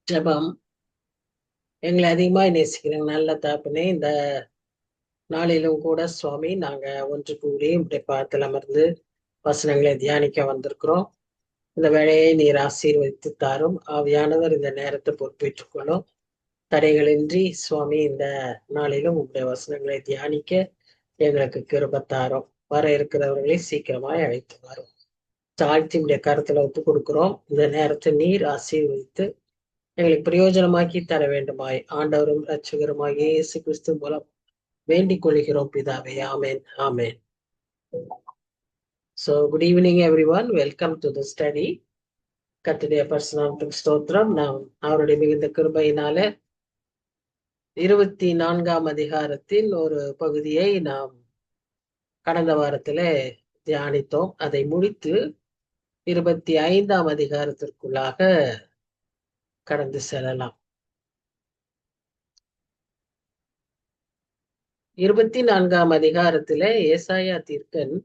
ஜெபம். எங்களை அதிகமாக நேசிக்கிறேன் நல்ல தாப்புனே. இந்த நாளிலும் கூட சுவாமி, நாங்க ஒன்று கூடி இப்படி பாதத்தில் அமர்ந்து வசனங்களை தியானிக்க வந்திருக்கிறோம். இந்த வேலையை நீர் ஆசீர்வதித்து தாரும். ஆவியானவர் இந்த நேரத்தை பொறுப்பேற்றுக் கொள்ளும். தடைகளின்றி சுவாமி, இந்த நாளிலும் உங்களுடைய வசனங்களை தியானிக்க எங்களுக்கு கிருபை தாரும். வர இருக்கிறவர்களை சீக்கிரமாய் அழைத்து வரும். தாழ்த்தி உடைய கருத்துல ஒப்பு கொடுக்கிறோம். இந்த நேரத்தை நீர் ஆசீர்வதித்து எங்களுக்கு பிரயோஜனமாக்கி தர வேண்டுமாய் ஆண்டவரும் ரட்சகருமாய் இயேசு கிறிஸ்து மூலம் வேண்டிக் கொள்கிறோம் பிதாவே. ஆமேன், ஆமேன். So good evening everyone. Welcome to the study. கர்த்தருடைய பரிசுநாமத்துக்கு ஸ்தோத்திரம். நாம் அவருடைய மிகுந்த கிருபையினால 24ஆம் அதிகாரத்தின் ஒரு பகுதியை நாம் கடந்த வாரத்துல தியானித்தோம். அதை முடித்து 25ஆம் அதிகாரத்திற்குள்ளாக கடந்து செல்லலாம். 24ஆம் அதிகாரத்துல ஏசாயா தீர்க்கன்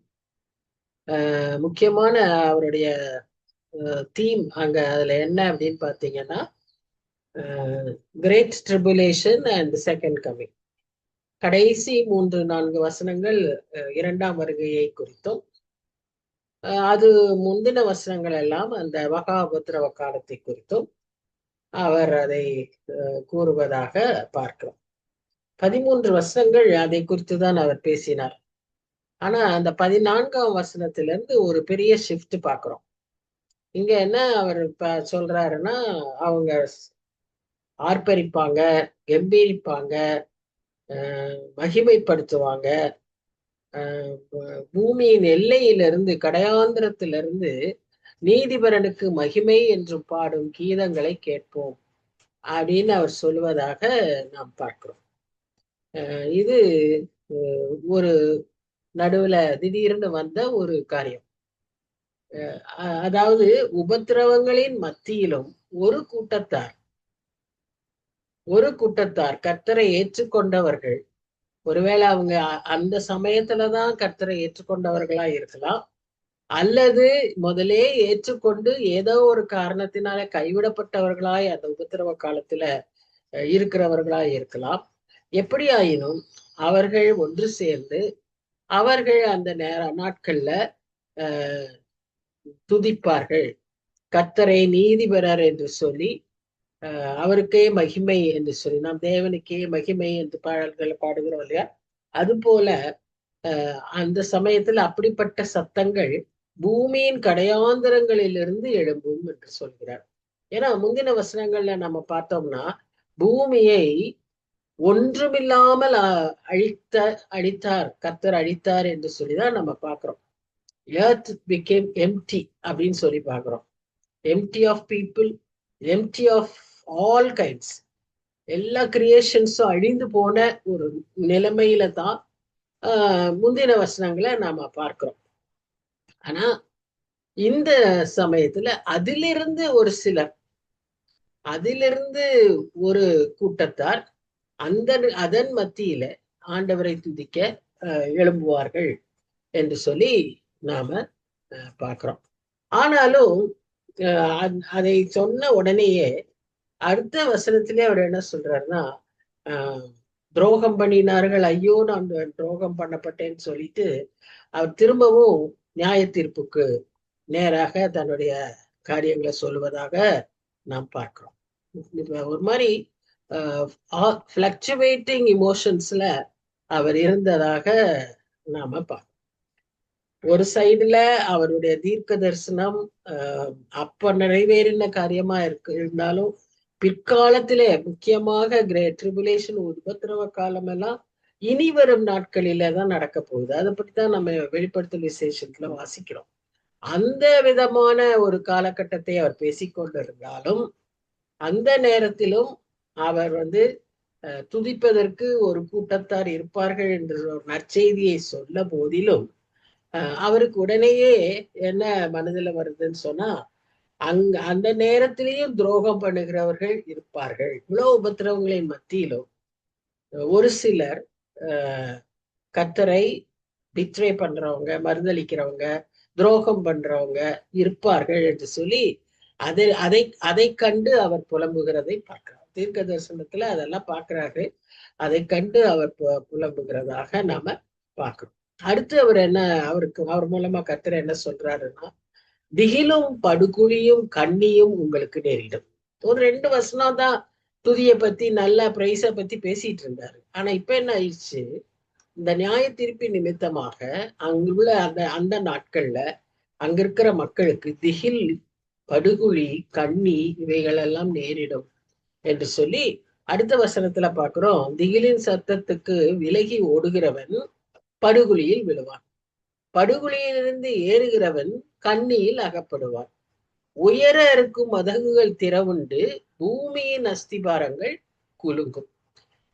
முக்கியமான அவருடைய தீம் அங்க அதுல என்ன அப்படின்னு பாத்தீங்கன்னா, great tribulation and second coming. கடைசி 3-4 வசனங்கள் இரண்டாம் வருகையை குறித்தும், அது முந்தின வசனங்கள் எல்லாம் அந்த மகா உபத்திரவ காலத்தை குறித்தும் அவர் அதை கூறுவதாக பார்க்கிறோம். 13 வசனங்கள் அதை குறித்து தான் அவர் பேசினார். ஆனா அந்த 14ஆம் வசனத்திலிருந்து ஒரு பெரிய ஷிஃப்ட் பார்க்கிறோம். இங்க என்ன அவர் சொல்றாருன்னா, அவங்க ஆர்ப்பரிப்பாங்க, கம்பீரிப்பாங்க, மகிமைப்படுத்துவாங்க. பூமியின் எல்லையிலிருந்து, கடையாந்திரத்திலிருந்து நீதிபரனுக்கு மகிமை என்று பாடும் கீதங்களை கேட்போம் அப்படின்னு அவர் சொல்லுவதாக நாம் பார்க்கிறோம். இது ஒரு நடுவுல திடீர்னு வந்த ஒரு காரியம். அதாவது உபத்திரவங்களின் மத்தியிலும் ஒரு கூட்டத்தார் கர்த்தரை ஏற்றுக்கொண்டவர்கள், ஒருவேளை அவங்க அந்த சமயத்துலதான் கர்த்தரை ஏற்றுக்கொண்டவர்களா இருக்கலாம், அல்லது முதலே ஏற்றுக்கொண்டு ஏதோ ஒரு காரணத்தினால கைவிடப்பட்டவர்களாய் அந்த உபத்திரவ காலத்துல இருக்கிறவர்களாய் இருக்கலாம். எப்படியாயினும் அவர்கள் ஒன்று சேர்ந்து அவர்கள் அந்த நாட்கள்ல துதிப்பார்கள். கர்த்தரை நீதிபரர் என்று சொல்லி, அவருக்கே மகிமை என்று சொல்லி, நாம் தேவனுக்கே மகிமை என்று பாடல்களை பாடுகிறோம் இல்லையா? அது போல அந்த சமயத்துல அப்படிப்பட்ட சத்தங்கள் பூமியின் கடையாந்திரங்களிலிருந்து எழும்பும் என்று சொல்கிறார். ஏன்னா முந்தின வசனங்கள்ல நம்ம பார்த்தோம்னா, பூமியை ஒன்றுமில்லாமல் அழித்தார், கர்த்தர் அழித்தார் என்று சொல்லிதான் நம்ம பார்க்கிறோம். earth became empty அப்படின்னு சொல்லி பார்க்கிறோம். empty of people, empty of all kinds. எல்லா கிரியேஷன்ஸும் அழிந்து போன ஒரு நிலைமையில தான் முந்தின வசனங்களை நாம பார்க்கிறோம். ஆனா இந்த சமயத்துல அதிலிருந்து ஒரு சிலர், அதிலிருந்து ஒரு கூட்டத்தார் அதன் மத்தியில ஆண்டவரை துதிக்க எழும்புவார்கள் என்று சொல்லி நாம பார்க்கிறோம். ஆனாலும் அதை சொன்ன உடனேயே அடுத்த வசனத்திலே அவர் என்ன சொல்றாருன்னா, துரோகம் பண்ணினார்கள், ஐயோ நான் துரோகம் பண்ணப்பட்டேன்னு சொல்லிட்டு அவர் திரும்பவும் நியாய தீர்ப்புக்கு நேராக தன்னுடைய காரியங்களை சொல்லுவதாக நாம் பார்க்கிறோம். ஒரு மாதிரி ஃபிளக்சுவேட்டிங் இமோஷன்ஸ்ல அவர் இருந்ததாக நாம பார்க்கிறோம். ஒரு சைடுல அவருடைய தீர்க்க தரிசனம் அப்ப நிறைவேறின காரியமா இருந்தாலும், பிற்காலத்திலே முக்கியமாக கிரேட் ட்ரிபுலேஷன் உபத்திரவ காலம் எல்லாம் இனி வரும் நாட்களில தான் நடக்க போகுது. அதை பற்றி தான் நம்ம வெளிப்படுத்தல் விசேஷத்துல வாசிக்கிறோம். அந்த விதமான ஒரு காலகட்டத்தை அவர் பேசிக்கொண்டிருந்தாலும், அந்த நேரத்திலும் அவர் துதிப்பதற்கு ஒரு கூட்டத்தார் இருப்பார்கள் என்ற ஒரு நற்செய்தியை சொல்ல போதிலும், அவருக்கு உடனேயே என்ன மனதில் வருதுன்னு சொன்னா, அந்த நேரத்திலேயும் துரோகம் பண்ணுகிறவர்கள் இருப்பார்கள். இவ்வளவு உபத்திரவங்களின் மத்தியிலும் ஒரு சிலர் கர்த்தரை பித்ரே பண்றவங்க, மறுதளிக்கிறவங்க, துரோகம் பண்றவங்க இருப்பார்கள் என்று சொல்லி அதை அதை அதை கண்டு அவர் புலம்புகிறதை பார்க்கிறார். தீர்க்க தரிசனத்துல அதெல்லாம் பார்க்கிறாரு. அதை கண்டு அவர் புலம்புகிறதாக நாம பார்க்கிறோம். அடுத்து அவர் என்ன, அவர் மூலமா கர்த்தர் என்ன சொல்றாருன்னா, திகிலும் படுகுழியும் கண்ணியும் உங்களுக்கு நேரிடும். ஒரு 2 வசனம் தான் துதியை பத்தி, நல்ல பிரைஸ பத்தி பேசிட்டு இருந்தாரு. ஆனா இப்ப என்ன ஆயிடுச்சு, இந்த நியாய தீர்ப்பு நிமித்தமாக அங்குள்ள அந்த அந்த நாட்கள்ல அங்க இருக்கிற மக்களுக்கு திகில், படுகுழி, கண்ணி இவைகள் எல்லாம் நேரிடும் என்று சொல்லி அடுத்த வசனத்துல பாக்குறோம். திகிலின் சத்தத்துக்கு விலகி ஓடுகிறவன் படுகுழியில் விழுவான், படுகுழியிலிருந்து ஏறுகிறவன் கண்ணியில் அகப்படுவான். உயர இருக்கும் மதகுகள் திறவுண்டு பூமியின் அஸ்திபாரங்கள் குலுங்கும்.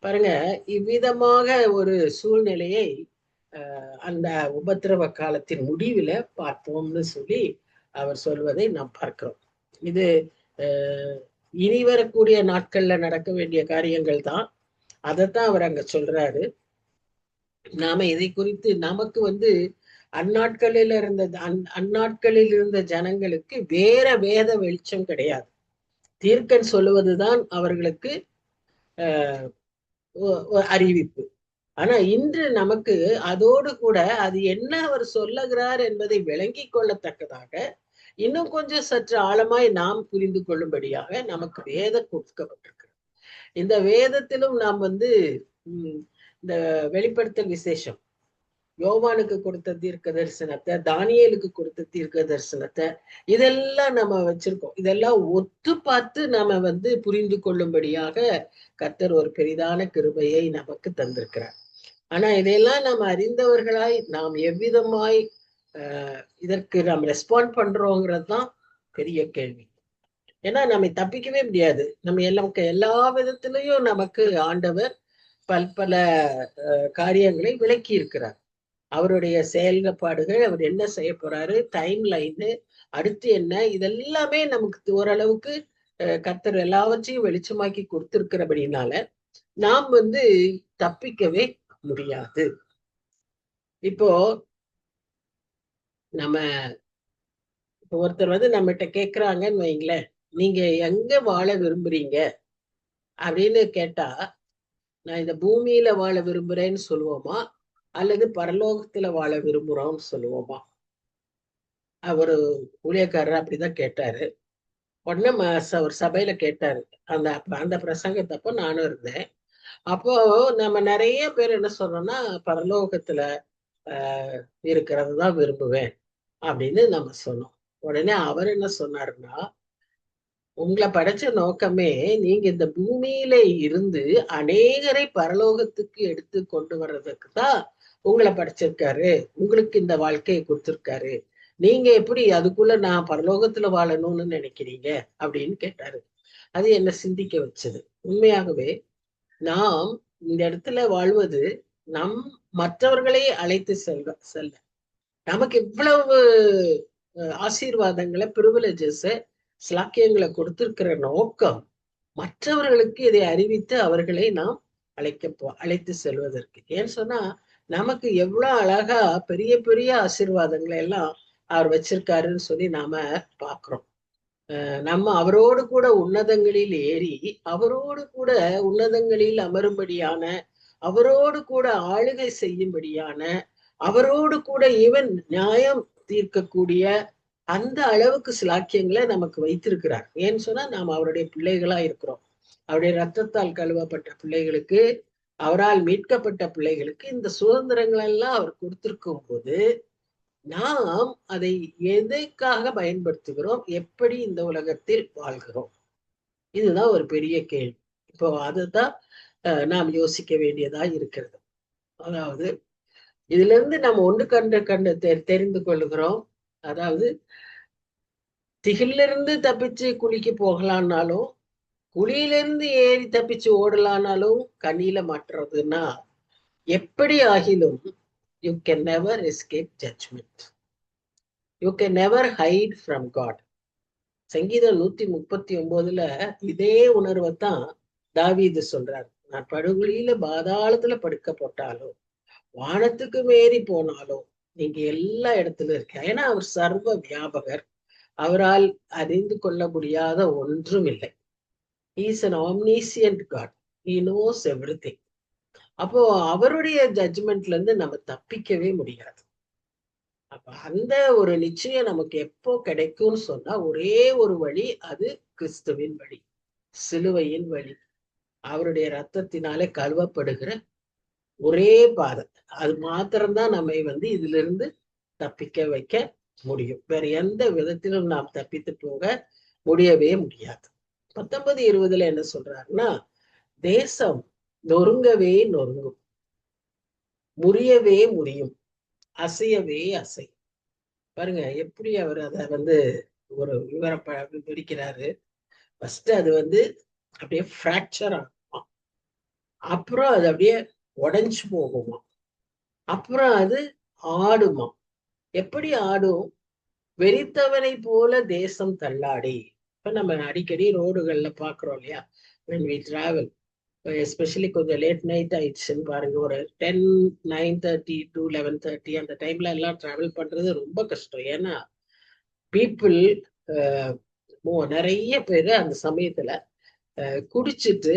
பாருங்க, இவ்விதமாக ஒரு சூழ்நிலையை அந்த உபத்திரவ காலத்தின் முடிவுல பார்ப்போம்னு சொல்லி அவர் சொல்வதை நாம் பார்க்கிறோம். இது இனி வரக்கூடிய நாட்கள்ல நடக்க வேண்டிய காரியங்கள் தான். அதைத்தான் அவர் அங்க சொல்றாரு. நாம இதை குறித்து நமக்கு அந்நாட்களில் இருந்த ஜனங்களுக்கு வேற வேத வெளிச்சம் கிடையாது. தீர்க்கன் சொல்லுவதுதான் அவர்களுக்கு அறிவிப்பு. ஆனா இன்று நமக்கு அதோடு கூட அது என்ன அவர் சொல்லுகிறார் என்பதை விளங்கி கொள்ளத்தக்கதாக இன்னும் கொஞ்சம் சற்று ஆழமாய் நாம் புரிந்து கொள்ளும்படியாக நமக்கு வேதம் கொடுக்கப்பட்டிருக்கு. இந்த வேதத்திலும் நாம் இந்த வெளிப்படுத்தல் விசேஷம், யோவானுக்கு கொடுத்த தீர்க்க தரிசனத்தை, தானியேலுக்கு கொடுத்த தீர்க்க தரிசனத்தை, இதெல்லாம் நம்ம வச்சிருக்கோம். இதெல்லாம் ஒத்து பார்த்து நாம புரிந்து கொள்ளும்படியாக கர்த்தர் ஒரு பெரிதான கிருபையை நமக்கு தந்திருக்கிறார். ஆனா இதையெல்லாம் நாம் அறிந்தவர்களாய் நாம் எவ்விதமாய் இதற்கு நாம் ரெஸ்பாண்ட் பண்றோங்கிறது தான் பெரிய கேள்வி. ஏன்னா நம்ம தப்பிக்கவே முடியாது. நம்ம எல்லா விதத்திலையும் நமக்கு ஆண்டவர் பல காரியங்களை விளக்கி இருக்கிறார். அவருடைய செயல்பாடுகள், அவர் என்ன செய்ய போறாரு, டைம் லைனு, அடுத்து என்ன, இதெல்லாமே நமக்கு ஓரளவுக்கு கர்த்தர் எல்லாவற்றையும் வெளிச்சமாக்கி கொடுத்திருக்கிறபடினால நாம் தப்பிக்கவே முடியாது. இப்போ நம்ம ஒருத்தர் நம்மகிட்ட கேக்குறாங்கன்னு வைங்களேன், நீங்க எங்க வாழ விரும்புறீங்க அப்படின்னு கேட்டா, நான் இந்த பூமியில வாழ விரும்புறேன்னு சொல்லுவோமா, அல்லது பரலோகத்துல வாழ விரும்புறோம்னு சொல்லுவோமா? அவரு ஊழியக்காரர் அப்படிதான் கேட்டாரு. உடனே ஒரு சபையில கேட்டாரு. அந்த பிரசங்கத்தப்போ நானும் இருந்தேன். அப்போ நம்ம நிறைய பேர் என்ன சொல்றோம்னா, பரலோகத்துல இருக்கிறது தான் விரும்புவேன் அப்படின்னு நம்ம சொன்னோம். உடனே அவர் என்ன சொன்னாருன்னா, உங்களை படைச்ச நோக்கமே நீங்க இந்த பூமியில இருந்து அநேகரை பரலோகத்துக்கு எடுத்து கொண்டு வர்றதுக்கு தான் உங்களை படைச்சிருக்காரு, உங்களுக்கு இந்த வாழ்க்கையை கொடுத்திருக்காரு. நீங்க எப்படி அதுக்குள்ள நான் பரலோகத்துல வாழணும்னு நினைக்கிறீங்க அப்படின்னு கேட்டாரு. அது என்ன சிந்திக்க வச்சது. உண்மையாகவே நாம் இந்த இடத்துல வாழ்வது மற்றவர்களை அழைத்து செல்ல நமக்கு இவ்வளவு ஆசீர்வாதங்களை, பிரிவிலேஜஸ், ஸ்லாக்கியங்களை கொடுத்திருக்கிற நோக்கம் மற்றவர்களுக்கு இதை அறிவித்து அவர்களை நாம் அழைத்து செல்வதற்கு. ஏன்னு சொன்னா நமக்கு எவ்வளவு அழகா பெரிய பெரிய ஆசீர்வாதங்களை எல்லாம் அவர் வச்சிருக்காருன்னு சொல்லி நாம பாக்குறோம். நம்ம அவரோடு கூட உன்னதங்களில் ஏறி, அவரோடு கூட உன்னதங்களில் அமரும்படியான, அவரோடு கூட ஆளுகை செய்யும்படியான, அவரோடு கூட இவன் நியாயம் தீர்க்கக்கூடிய அந்த அளவுக்கு சிலாக்கியங்களை நமக்கு வைத்திருக்கிறார். ஏன்னு சொன்னா நாம் அவருடைய பிள்ளைகளா இருக்கிறோம். அவருடைய ரத்தத்தால் கழுவப்பட்ட பிள்ளைகளுக்கு, அவரால் மீட்கப்பட்ட பிள்ளைகளுக்கு இந்த சுதந்திரங்கள் எல்லாம் அவர் கொடுத்திருக்கும் போது நாம் அதை எதற்காக பயன்படுத்துகிறோம், எப்படி இந்த உலகத்தில் வாழ்கிறோம், இதுதான் ஒரு பெரிய கேள்வி. இப்போ அதுதான் நாம் யோசிக்க வேண்டியதா இருக்கிறது. அதாவது இதுல இருந்து நம்ம ஒன்று கண்டு தெரிந்து கொள்ளுகிறோம். அதாவது திகிலிருந்து தப்பிச்சு குழிக்கு போகலான்னாலும், குழியிலிருந்து ஏறி தப்பிச்சு ஓடலான்னாலும் கண்ணியில மாட்டுறதுன்னா எப்படி ஆகிலும் you can never escape judgment. You can never hide from God. சங்கீதம் 139 இதே உணர்வைத்தான் தாவீது சொல்றார். நான் படுகுழியில பாதாளத்துல படுக்க போட்டாலும், வானத்துக்கு மேறி போனாலும் நீங்க எல்லா இடத்துல இருக்க. ஏன்னா அவர் சர்வ வியாபகர், அவரால் அறிந்து கொள்ள முடியாத ஒன்றும் இல்லை. Is an omniscient God. He knows everything. அப்போ அவருடைய ஜட்ஜ்மெண்ட்ல இருந்து நம்ம தப்பிக்கவே முடியாது. அப்ப அந்த ஒரு நிச்சயம் நமக்கு எப்போ கிடைக்கும்னு சொன்னா ஒரே ஒரு வழி, அது கிறிஸ்துவின் வழி, சிலுவையின் வழி, அவருடைய ரத்தத்தினாலே கழுவப்படுகிற ஒரே பாதை. அது மாத்திரம்தான் நம்மை இதுல இருந்து தப்பிக்க வைக்க முடியும். வேற எந்த விதத்திலும் நாம் தப்பித்து போக முடியவே முடியாது. 19:20 என்ன சொல்றாருன்னா, தேசம் நொறுங்கவே நொறுங்கும், முறியவே முறியும், அசையவே அசை. பாருங்க எப்படி அவர் அதை ஒரு விவரிக்கிறாரு. ஃபர்ஸ்ட் அது அப்படியே ஃப்ராக்சர் ஆகுமா, அப்புறம் அது அப்படியே உடைஞ்சு போகுமா, அப்புறம் அது ஆடுமா. எப்படி ஆடும்? வெறித்தவனை போல தேசம் தள்ளாடி. இப்ப நம்ம அடிக்கடி ரோடுகள்ல பாக்குறோம் இல்லையா, when we travel, எஸ்பெஷலி கொஞ்சம் லேட் நைட் ஆயிடுச்சுன்னு பாருங்க, ஒரு 10, 9:30 to 11:30 அந்த டைம்ல எல்லாம் டிராவல் பண்றது ரொம்ப கஷ்டம். ஏன்னா பீப்புள் நிறைய பேர் அந்த சமயத்துல குடிச்சிட்டு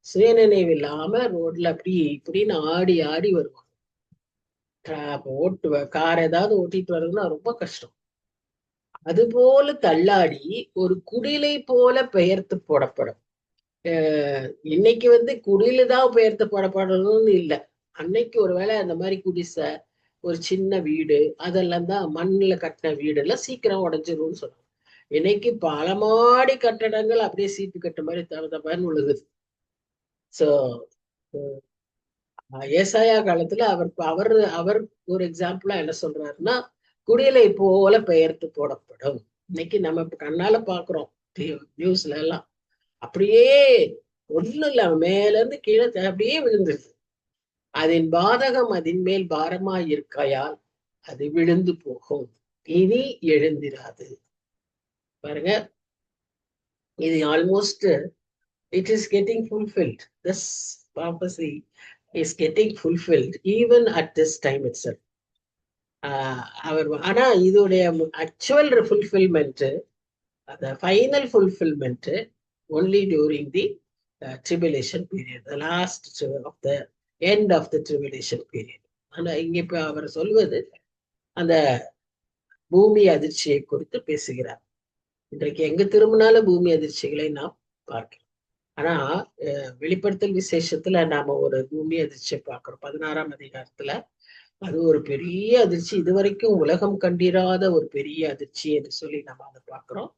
சுயநினைவு இல்லாம ரோட்ல அப்படி இப்படின்னு ஆடி ஆடி வருவாங்க. கார் ஏதாவது ஓட்டிட்டு வர்றதுன்னா ரொம்ப கஷ்டம். அது போல தள்ளாடி ஒரு குடிலை போல பெயர்த்து போடப்படும். இன்னைக்கு குடில தான் பெயர்த்து போடப்படணும்னு இல்லை. அன்னைக்கு ஒருவேளை அந்த மாதிரி குடிசை, ஒரு சின்ன வீடு, அதெல்லாம் தான் மண்ணில் கட்டின வீடு எல்லாம் சீக்கிரம் உடஞ்சிரும்னு சொன்னாங்க. இன்னைக்கு பல மாடி கட்டடங்கள் அப்படியே சீட்டு கட்ட மாதிரி தகுந்த உழுகுது. ஸோ ஏசாயா காலத்துல அவர் அவர் ஒரு எக்ஸாம்பிளா என்ன சொல்றாருன்னா, குடிலை போல பெயர்த்து போடப்படும். இன்னைக்கு நம்ம கண்ணால பாக்குறோம் நியூஸ்ல எல்லாம், அப்படியே ஒண்ணும் இல்ல, மேல இருந்து கீழே அப்படியே விழுந்துருது. அதன் பாதகம் அதன் மேல் பாரமாய் இருக்கையால் அது விழுந்து போகும், இனி எழுந்திராது. பாருங்க, இது almost it is getting fulfilled. This prophecy is getting fulfilled even at this time itself. ஆனா இதோடைய ஆக்சுவல் ஃபுல்ஃபில்மெண்ட், அந்த final fulfilment only during the tribulation period, the last of the end of the tribulation period. ஆனா இங்க இப்ப அவர் சொல்வது அந்த பூமி அதிர்ச்சியை குறித்து பேசுகிறார். இன்றைக்கு எங்க திரும்பினாலும் பூமி அதிர்ச்சிகளை நாம் பார்க்கிறோம். ஆனா வெளிப்படுத்தல் விசேஷத்துல நாம ஒரு பூமி அதிர்ச்சியை பார்க்கிறோம் 16ஆம் அதிகாரத்துல. அது ஒரு பெரிய அதிர்ச்சி, இதுவரைக்கும் உலகம் கண்டிராத ஒரு பெரிய அதிர்ச்சி என்று சொல்லி நம்ம அதை பார்க்கிறோம்.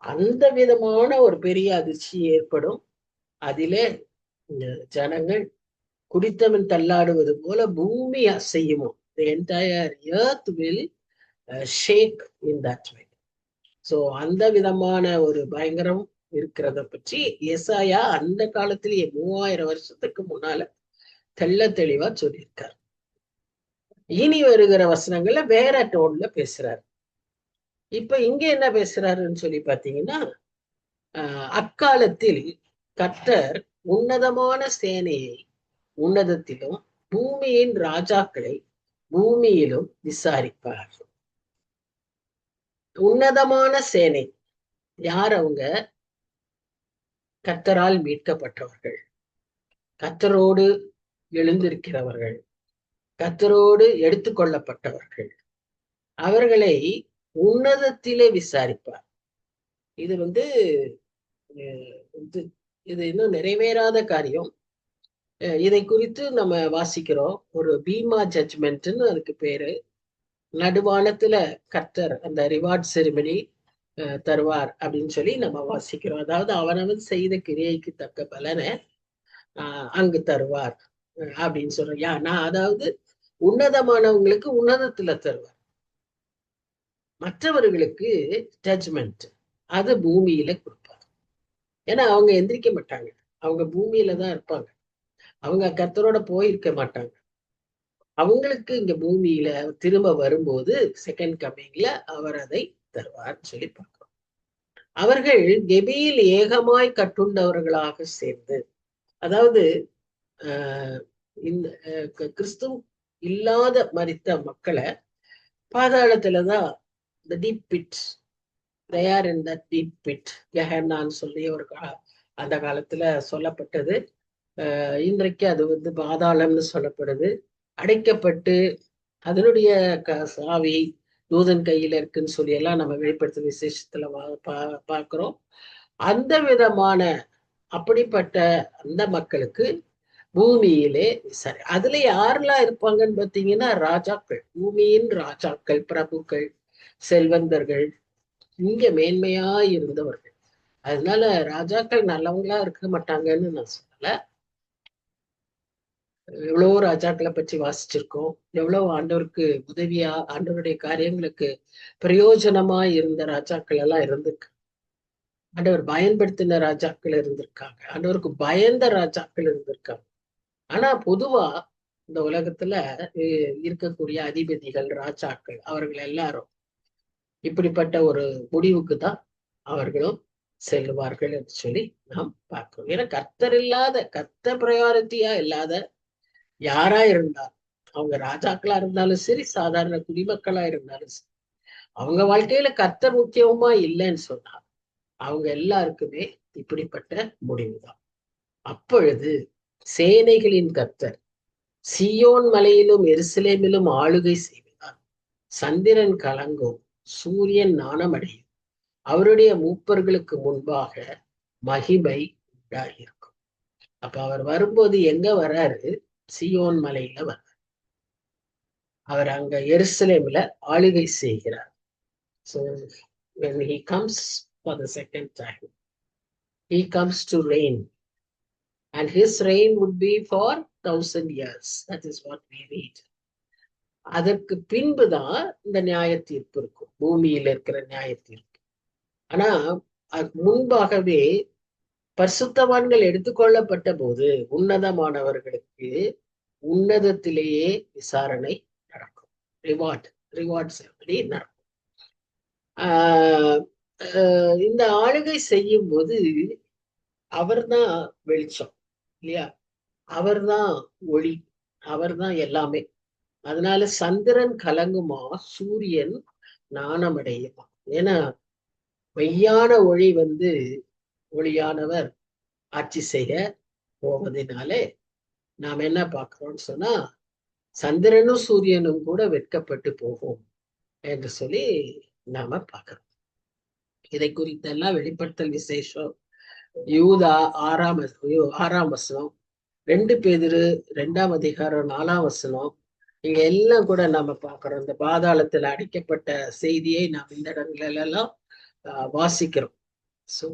அந்த விதமான ஒரு பெரிய அதிர்ச்சி ஏற்படும். அதிலே ஜனங்கள் குடித்தவன் தள்ளாடுவது போல பூமி அசையுமோ. The entire earth will shake in that way. So அந்த விதமான ஒரு பயங்கரம் இருக்கிறத பற்றி ஏசாயா அந்த காலத்திலேயே 3000 வருஷத்துக்கு முன்னால தெள்ள தெளிவா சொல்லியிருக்கார். இனி வருகிற வசனங்கள்ல வேற டோன்ல பேசுறாரு. இப்ப இங்க என்ன பேசுறாருன்னு சொல்லி பாத்தீங்கன்னா, அக்காலத்தில் கர்த்தர் உன்னதமான சேனையை உன்னதத்திலும் பூமியின் ராஜாக்களை பூமியிலும் விசாரிப்பார். உன்னதமான சேனை யார்? அவங்க கர்த்தரால் மீட்கப்பட்டவர்கள், கர்த்தரோடு எழுந்திருக்கிறவர்கள், கர்த்தரோடு எடுத்துக்கொள்ளப்பட்டவர்கள். அவர்களை உன்னதத்திலே விசாரிப்பார். இது இது இன்னும் நிறைவேறாத காரியம். இதை குறித்து நம்ம வாசிக்கிறோம். ஒரு பீமா ஜட்ஜ்மெண்ட்னு அதுக்கு பேரு. நடுவானத்துல கர்த்தர் அந்த ரிவார்ட் செரிமனி தருவார் அப்படின்னு சொல்லி நம்ம வாசிக்கிறோம். அதாவது அவனவன் செய்த கிரியைக்கு தக்க பலனை அங்கு தருவார் அப்படின்னு சொல்றேன். நான் அதாவது உன்னதமானவங்களுக்கு உன்னதத்துல தருவார், மற்றவர்களுக்கு ஜட்ஜ்மெண்ட் அது பூமியில கொடுப்பார். ஏன்னா அவங்க எந்திரிக்க மாட்டாங்க, அவங்க பூமியில தான் இருப்பாங்க, அவங்க கர்த்தரோட போயிருக்க மாட்டாங்க. அவங்களுக்கு இங்க பூமியில திரும்ப வரும்போது செகண்ட் கமிங்ல அவர் அதை தருவார்னு சொல்லி பார்க்கிறோம். அவர்கள் கெபியில் ஏகமாய் கட்டுண்டவர்களாக சேர்ந்து, அதாவது இந்த கிறிஸ்துவ இல்லாத மரித்த மக்களை பாதாளத்துலதான், இந்த deep bit, they are in that deep pit. கெஹென்னான்னு சொல்லி ஒரு அந்த காலத்துல சொல்லப்பட்டது. இன்றைக்கு அது பாதாளம்னு சொல்லப்படுது. அடைக்கப்பட்டு அதனுடைய சாவி தூதன் கையில இருக்குன்னு சொல்லி எல்லாம் நம்ம வெளிப்படுத்தும் விசேஷத்துல பார்க்கிறோம். அந்த விதமான அப்படிப்பட்ட அந்த மக்களுக்கு பூமியிலே சரி, அதுல யாரெல்லாம் இருப்பாங்கன்னு பார்த்தீங்கன்னா ராஜாக்கள், பூமியின் ராஜாக்கள், பிரபுக்கள், செல்வந்தர்கள், இங்க மேன்மையா இருந்தவர்கள். அதனால ராஜாக்கள் நல்லவங்களா இருக்க மாட்டாங்கன்னு நான் சொல்லல. எவ்வளவோ ராஜாக்களை பற்றி வாசிச்சிருக்கோம். எவ்வளவு ஆண்டவருக்கு உதவியா, ஆண்டவருடைய காரியங்களுக்கு பிரயோஜனமா இருந்த ராஜாக்கள் எல்லாம் இருந்திருக்கு. ஆண்டவர் பயன்படுத்தின ராஜாக்கள் இருந்திருக்காங்க. ஆண்டவருக்கு பயந்த ராஜாக்கள் இருந்திருக்காங்க. ஆனா பொதுவா இந்த உலகத்துல இருக்கக்கூடிய அதிபதிகள், ராஜாக்கள், அவர்கள் எல்லாரும் இப்படிப்பட்ட ஒரு முடிவுக்கு தான் அவர்களும் செல்லுவார்கள் என்று சொல்லி நாம் பார்க்கிறோம். ஏன்னா கர்த்தர் இல்லாத, கர்த்தர் ப்ரையாரிட்டியா இல்லாத யாரா இருந்தாலும், அவங்க ராஜாக்களா இருந்தாலும் சரி, சாதாரண குடிமக்களா இருந்தாலும் சரி, அவங்க வாழ்க்கையில கர்த்தர் முக்கியமா இல்லைன்னு சொன்னா அவங்க எல்லாருக்குமே இப்படிப்பட்ட முடிவுதான். அப்பொழுது சேனைகளின் கர்த்தர் சியோன் மலையிலும் எருசலேமிலும் ஆளுகை செய்வார். சந்திரன் கலங்கும், சூரியன் நாணமடையும், அவருடைய மூப்பர்களுக்கு முன்பாக மகிமை உண்டாகிருக்கும். அப்ப அவர் வரும்போது எங்க வர்றாரு? சியோன் மலையில வர்றார். அவர் அங்க எருசலேம்ல ஆளுகை செய்கிறார். So when he comes for the second time, he comes to reign, and his reign would be for 1,000 years. That is what we read. அதற்கு பின்புதான் இந்த நியாய தீர்ப்பு இருக்கும், பூமியில இருக்கிற நியாய தீர்ப்பு. ஆனா முன்பாகவே பரிசுத்தவான்கள் எடுத்துக்கொள்ளப்பட்ட போது உன்னதமானவர்களுக்கு உன்னதத்திலேயே விசாரணை நடக்கும். ரிவார்ட்ஸ் எப்படி நடக்கும். இந்த ஆளுகை செய்யும் போது அவர்தான் வெளிச்சம் இல்லையா? அவர்தான் ஒளி, அவர்தான் எல்லாமே. அதனால சந்திரன் கலங்குமா, சூரியன் நாணமடையுமா. ஏன்னா மெய்யான ஒளி ஒளியானவர் ஆட்சி செய்ய போவதனாலே நாம் என்ன பார்க்கிறோம்னு சொன்னா, சந்திரனும் சூரியனும் கூட வெட்கப்பட்டு போகும் என்று சொல்லி நாம பார்க்கிறோம். இதை குறித்தெல்லாம் வெளிப்படுத்தல் விசேஷம் யூதா 6ஆம் வசனம், 2 பேதுரு 2ஆம் அதிகாரம் 4ஆம் வசனம், இங்க எல்லாம் கூட நாம பார்க்கிறோம். இந்த பாதாளத்துல அடைக்கப்பட்ட செய்தியை நாம் இந்த இடங்கள்ல எல்லாம் வாசிக்கிறோம். So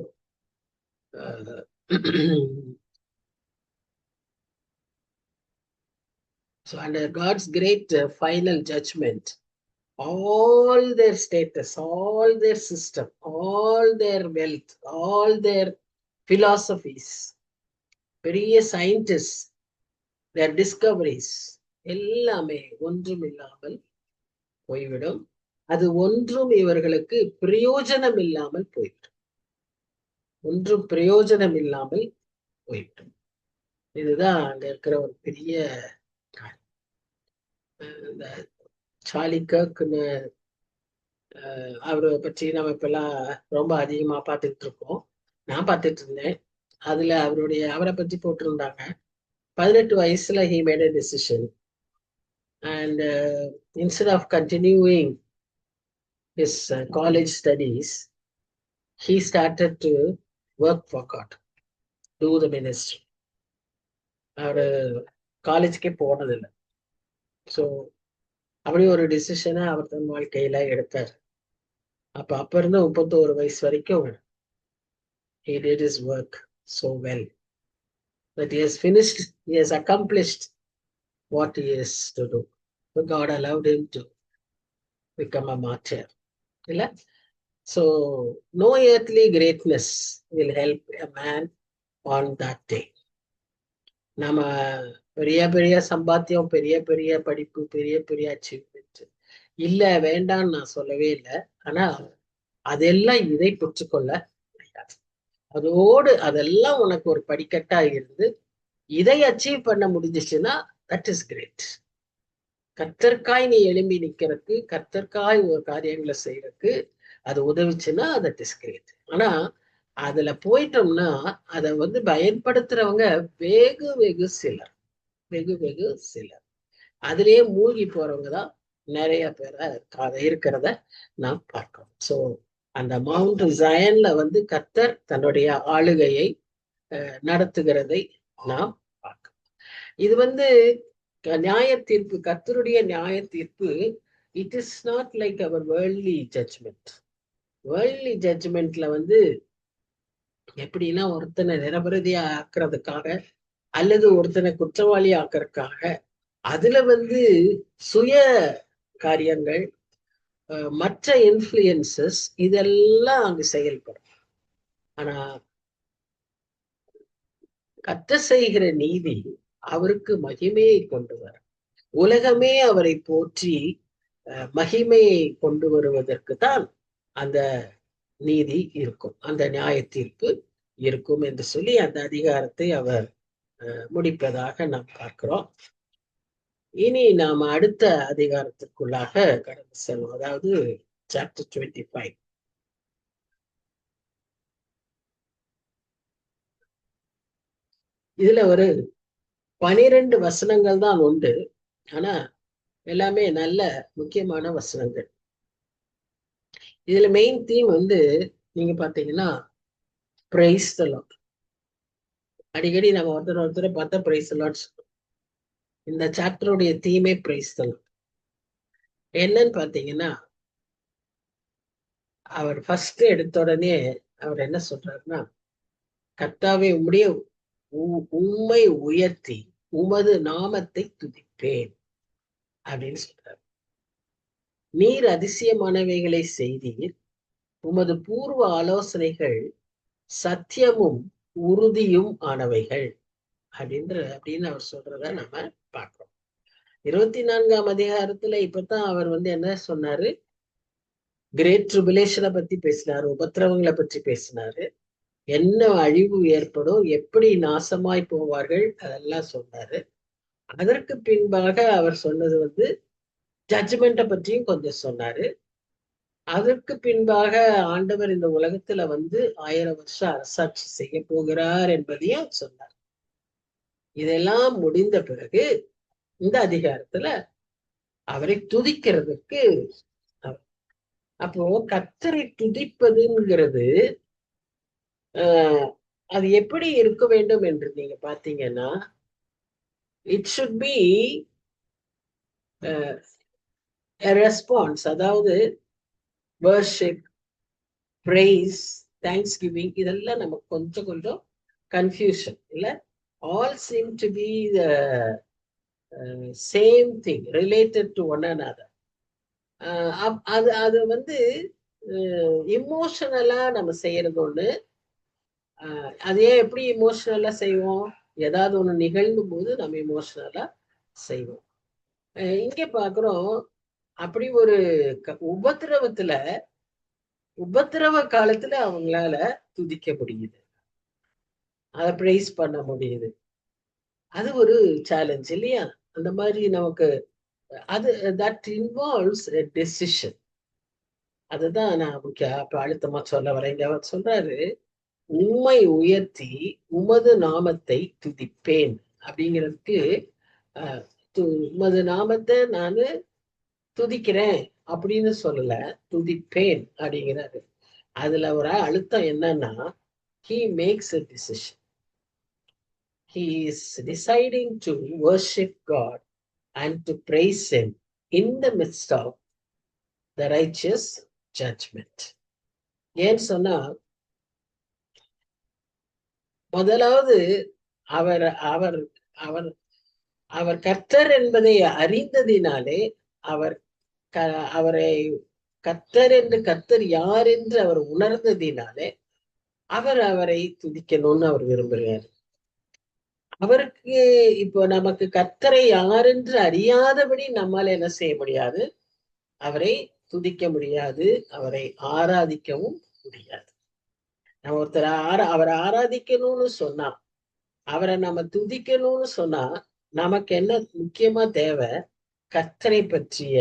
so under God's great final judgment, all their status, all their system, all their wealth, all their philosophies, பெரிய scientists, their discoveries எல்லாமே ஒன்றும் இல்லாமல் போய்விடும். அது ஒன்றும் இவர்களுக்கு பிரயோஜனம் இல்லாமல் போய்விடும். ஒன்றும் பிரயோஜனம் இல்லாமல் போய்விடும். இதுதான் அங்க இருக்கிற ஒரு பெரிய இந்த சார்லி கர்க்னு அவரை பற்றி நம்ம இப்பெல்லாம் ரொம்ப அதிகமா பார்த்துட்டு இருக்கோம். நான் பார்த்துட்டு இருந்தேன். அதுல அவரை பற்றி போட்டிருந்தாங்க. 18 வயசுல he made a decision, and instead of continuing his college studies, he started to work for God, do the ministry. அவரு காலேஜ்க்கே போனதில்லை. ஸோ அப்படி ஒரு டிசிஷனை அவர் தன் வாழ்க்கையில எடுத்தார். அப்ப இருந்து 31 வயசு வரைக்கும் he did his work so well that he has finished, he has accomplished what he is to do. So God allowed him to become a martyr. So no earthly greatness will help a man on that day. நம்ம பெரிய பெரிய சம்பாத்தியம், பெரிய பெரிய படிப்பு, பெரிய பெரிய achievement இல்ல, வேண்டான்னு நான் சொல்லவே இல்லை. ஆனா அதெல்லாம் இதை பெற்றுக்கொள்ள முடியாது. அதெல்லாம் உனக்கு ஒரு படிக்கட்டா இருந்து இதை அச்சீவ் பண்ண முடிஞ்சிச்சுன்னா தட் இஸ் கிரேட். கர்த்தர்க்காய் நீ எழும்பி நிக்கிறதுக்கு, கர்த்தர்க்காய் ஒரு காரியங்களை செய்யறதுக்கு, அது உதவிச்சுன்னா தட் இஸ் கிரேட். ஆனா அதுல போயிட்டோம்னா அதை வந்து பயன்படுத்துறவங்க வெகு வெகு சிலர், வெகு வெகு சிலர். அதுலயே மூழ்கி போறவங்க தான் நிறைய பேரை இருக்கிறத நாம் பார்க்கிறோம். சோ அந்த மவுண்ட் ஜயன்ல வந்து கர்த்தர் தன்னுடைய ஆளுகையை நடத்துகிறதை நாம் பார்க்கிறோம். இது வந்து நியாய தீர்ப்பு, கர்த்தருடைய நியாய தீர்ப்பு. It is not like our worldly judgment. Worldly ஜட்ஜ்மெண்ட்ல வந்து எப்படின்னா ஒருத்தனை நிரபராதியா ஆக்குறதுக்காக அல்லது ஒருத்தனை குற்றவாளி ஆக்குறதுக்காக அதுல வந்து சுய காரியங்கள், மற்ற இன்ஃப்ளூயன்சஸ் இதெல்லாம் அங்கு செயல்படும். ஆனா கர்த்தர் செய்கிற நீதி அவருக்கு மகிமையை கொண்டு வர, உலகமே அவரை போற்றி மகிமையை கொண்டு வருவதற்கு தான் அந்த நீதி இருக்கும், அந்த நியாய தீர்ப்பு இருக்கும் என்று சொல்லி அந்த அதிகாரத்தை அவர் முடிப்பதாக நாம் பார்க்கிறோம். இனி நாம் அடுத்த அதிகாரத்திற்குள்ளாக கடந்து செல்வோம். அதாவது சாப்டர் 25. இதுல ஒரு 12 வசனங்கள் தான் உண்டு. ஆனா எல்லாமே நல்ல முக்கியமான வசனங்கள். இதுல மெயின் தீம் வந்து நீங்க பாத்தீங்கன்னா பிரைஸ் தி லார்ட். அடிக்கடி நம்ம ஒருத்தரை பார்த்தா பிரைஸ் தி லார்ட். இந்த சாப்டருடைய தீமே பிரைஸ் தி லார்ட். என்னன்னு பாத்தீங்கன்னா அவர் ஃபர்ஸ்ட் எடுத்த உடனே அவர் என்ன சொல்றாருன்னா, கர்த்தாவே உம்மை உயர்த்தி உமது நாமத்தை துதிப்பேன் அப்படின்னு சொல்றாரு. நீர் அதிசயமானவைகளை செய்தீர், உமது பூர்வ ஆலோசனைகள் சத்தியமும் உறுதியும் ஆனவைகள் அப்படின்னு அவர் சொல்றத நம்ம பார்க்கிறோம். 24ஆம் அதிகாரத்துல இப்பதான் அவர் வந்து என்ன சொன்னாரு, கிரேட் ட்ரிபுலேஷனை பத்தி பேசினாரு, உபத்திரவங்களை பற்றி பேசினாரு, என்ன அழிவு ஏற்படும், எப்படி நாசமாய் போவார்கள், அதெல்லாம் சொன்னாரு. அதற்கு பின்பாக அவர் சொன்னது வந்து ஜட்ஜ்மெண்ட்டை பற்றியும் கொஞ்சம் சொன்னாரு. அதற்கு பின்பாக ஆண்டவர் இந்த உலகத்துல வந்து 1000 வருஷம் அரசாட்சி செய்ய போகிறார் என்பதையும் சொன்னார். இதெல்லாம் முடிந்த பிறகு இந்த அதிகாரத்துல அவரை துதிக்கிறதுக்கு, அப்போ கர்த்தரை துதிப்பதுங்கிறது அது எப்படி இருக்க வேண்டும் என்று நீங்க பாத்தீங்கன்னா, இட் ஷுட் பி ரெஸ்பான்ஸ். அதாவது வர்ஷிப், பிரைஸ், தேங்க்ஸ் கிவிங், இதெல்லாம் நமக்கு கொஞ்சம் கொஞ்சம் கன்ஃபியூஷன் இல்ல. All seem to be the same thing related to one another. அது அது வந்து இமோஷனலா நம்ம செய்யறது ஒண்ணு. அதே எப்படி இமோஷனலா செய்வோம், ஏதாவது ஒண்ணு நிகழ்ந்தும் போது நம்ம இமோஷனலா செய்வோம். இங்க பாக்குறோம் அப்படி ஒரு உபத்திரவ காலத்துல அவங்களால துதிக்க முடியுது, அதை பிரைஸ் பண்ண முடியுது. அது ஒரு சேலஞ்ச் இல்லையா? அந்த மாதிரி நமக்கு அது தட் இன்வால்வ்ஸ் எ டெசிஷன். அதுதான் நான் அப்ப அழுத்தமா சொல்ல வரேன். இங்க அவர் சொல்றாரு, உம்மை உயர்த்தி உமது நாமத்தை துதிப்பேன் அப்படிங்கிறதுக்கு உமது நாமத்தை நானு துதிக்கிறேன் அப்படின்னு சொல்லல, துதிப்பேன் அப்படிங்கிறாரு. அதுல ஒரு அழுத்தம் என்னன்னா, he makes a decision. He is deciding to worship God and to praise him in the midst of the righteous judgment. ஏன்னு சொன்னா, முதலாவது அவர் அவர் அவர் அவர் கர்த்தர் என்பதை அறிந்ததினாலே, அவரை கர்த்தர் யார் என்று அவர் உணர்ந்ததினாலே அவரை துதிக்கணும்னு அவர் விரும்புகிறார். அவருக்கு இப்போ நமக்கு கர்த்தரை யார் என்று அறியாதபடி நம்மால என்ன செய்ய முடியாது, அவரை துதிக்க முடியாது, அவரை ஆராதிக்கவும் முடியாது. நம்ம ஒருத்தர் அவரை ஆராதிக்கணும்னு சொன்னா, அவரை நம்ம துதிக்கணும்னு சொன்னா, நமக்கு என்ன முக்கியமா தேவை, கர்த்தரை பற்றிய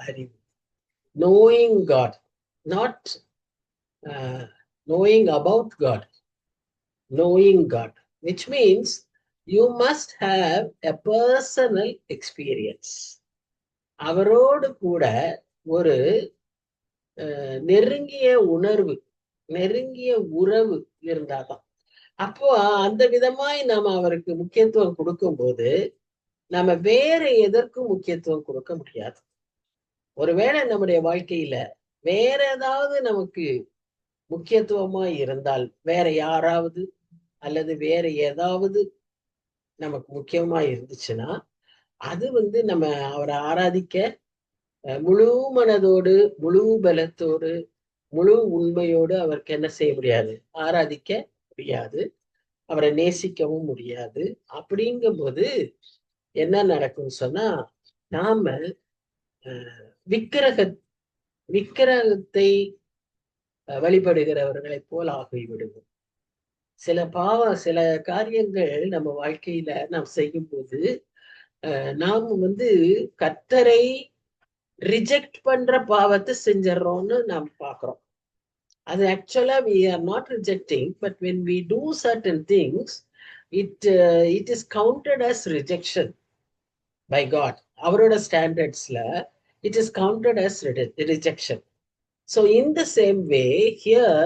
அறிவு. Knowing God, not knowing about God, knowing God, which means you must have a personal experience. அவரோடு கூட ஒரு நெருங்கிய உணர்வு, நெருங்கிய உறவு இருந்தாதான். அப்போ அந்த விதமாய் நாம அவருக்கு முக்கியத்துவம் கொடுக்கும்போது நம்ம வேற எதற்கும் முக்கியத்துவம் கொடுக்க முடியாது. ஒருவேளை நம்முடைய வாழ்க்கையில வேற ஏதாவது நமக்கு முக்கியத்துவமா இருந்தால், வேற யாராவது அல்லது வேற ஏதாவது நமக்கு முக்கியமா இருந்துச்சுன்னா, அது நம்ம அவரை ஆராதிக்க முழு மனதோடு, முழு பலத்தோடு, முழு உண்மையோடு அவருக்கு என்ன செய்ய முடியாது? ஆராதிக்க முடியாது. அவரை நேசிக்கவும் முடியாது. அப்படிங்கும்போது என்ன நடக்கும்னு சொன்னா, நாம விக்கிரக விக்கிரகத்தை வழிபடுகிறவர்களைப் போல் ஆகிவிடுவோம். சில காரியங்கள் நம்ம வாழ்க்கையில நாம் செய்யும் போது நாம் கர்த்தரை ரிஜெக்ட் பண்ற பாவத்தை செஞ்சிடறோம்னு நாம் பாக்குறோம். அது ஆக்சுவலா we are not rejecting, but when we do certain things, it is counted as rejection by God. அவரோட ஸ்டாண்டர்ட்ஸ்ல it is counted as rejection. So in the same way here,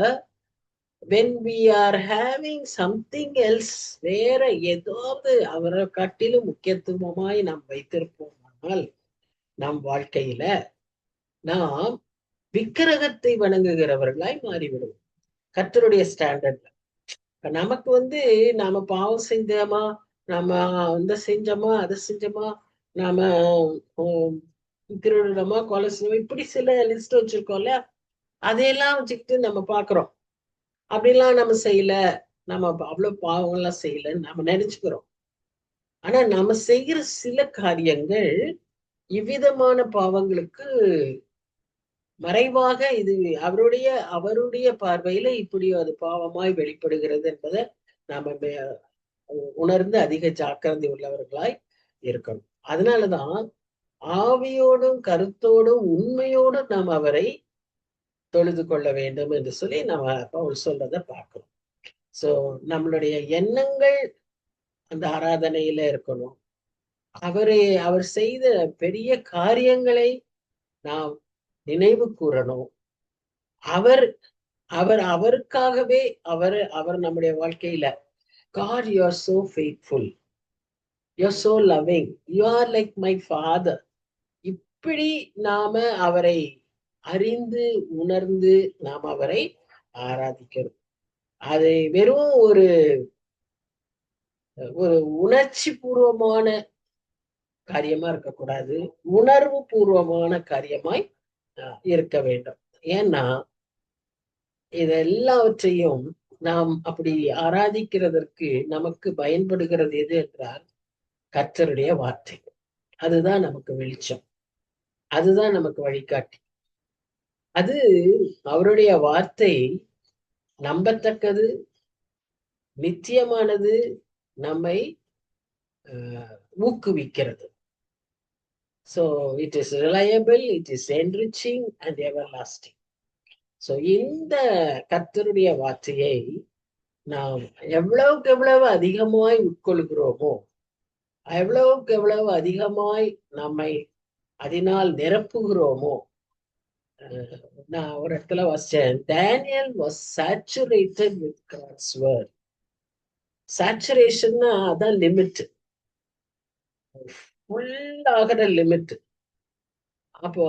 when we are having something else, வேற ஏதாவது அவரை காட்டிலும் முக்கியத்துவமாய் நாம் வைத்திருப்போமானால் நம் வாழ்க்கையில நாம் விக்கிரகத்தை வணங்குகிறவர்களாய் மாறிவிடுவோம். கர்த்தருடைய ஸ்டாண்டர்ட்ல நமக்கு நாம பாவம் செஞ்சோமா, நாம செஞ்சோமா, அதை செஞ்சோமா, நாம திருடமா, கொலை செஞ்சோமா, இப்படி சில லிஸ்ட் வச்சிருக்கோம்ல, அதையெல்லாம் வச்சுக்கிட்டு நம்ம பாக்குறோம். அப்படிலாம் நம்ம செய்யல, நம்ம அவ்வளவு பாவங்கள்லாம் செய்யலன்னு நம்ம நினைச்சுக்கிறோம். ஆனா நாம செய்கிற சில காரியங்கள் இவ்விதமான பாவங்களுக்கு மறைவாக இது அவருடைய பார்வையில இப்படி அது பாவமாய் வெளிப்படுகிறது என்பதை நாம உணர்ந்து அதிக ஜாக்கிரதை உள்ளவர்களாய் இருக்கணும். அதனாலதான் ஆவியோடும் கருத்தோடும் உண்மையோடும் நாம் அவரை தொழுது கொள்ள வேண்டும் என்று சொல்லி நம்ம பவுல் சொல்றதை பார்க்கிறோம். சோ நம்மளுடைய எண்ணங்கள் அந்த ஆராதனையில இருக்கணும். அவர் செய்த பெரிய காரியங்களை நாம் நினைவு கூறணும். அவருக்காகவே அவர் நம்முடைய வாழ்க்கையில God, you are so faithful, you are so loving, you are like my father, இப்படி நாம அவரை அறிந்து உணர்ந்து நாம் அவரை ஆராதிக்கிறோம். அது வெறும் ஒரு உணர்ச்சி பூர்வமான காரியமா இருக்கக்கூடாது, உணர்வு பூர்வமான காரியமாய் இருக்க வேண்டும். ஏன்னா இதெல்லாவற்றையும் நாம் அப்படி ஆராதிக்கிறதற்கு நமக்கு பயன்படுகிறது எது என்றால் கர்த்தருடைய வார்த்தை. அதுதான் நமக்கு வெளிச்சம், அதுதான் நமக்கு வழிகாட்டி. அது அவருடைய வார்த்தை நம்பத்தக்கது, நித்தியமானது, நம்மை ஊக்குவிக்கிறது. So it is reliable, it is enriching and everlasting. So இந்த கர்த்தருடைய வார்த்தையை நாம் எவ்வளவுக்கு எவ்வளவு அதிகமாய் உட்கொள்கிறோமோ, எவ்வளவுக்கு எவ்வளவு அதிகமாய் நம்மை அதனால் நிரப்புகிறோமோ. நான் ஒரு இடத்துல வாசிச்சேன், Daniel was saturated with God's word. Saturation அதான் லிமிட், ஃபுல் ஆகிற லிமிட். அப்போ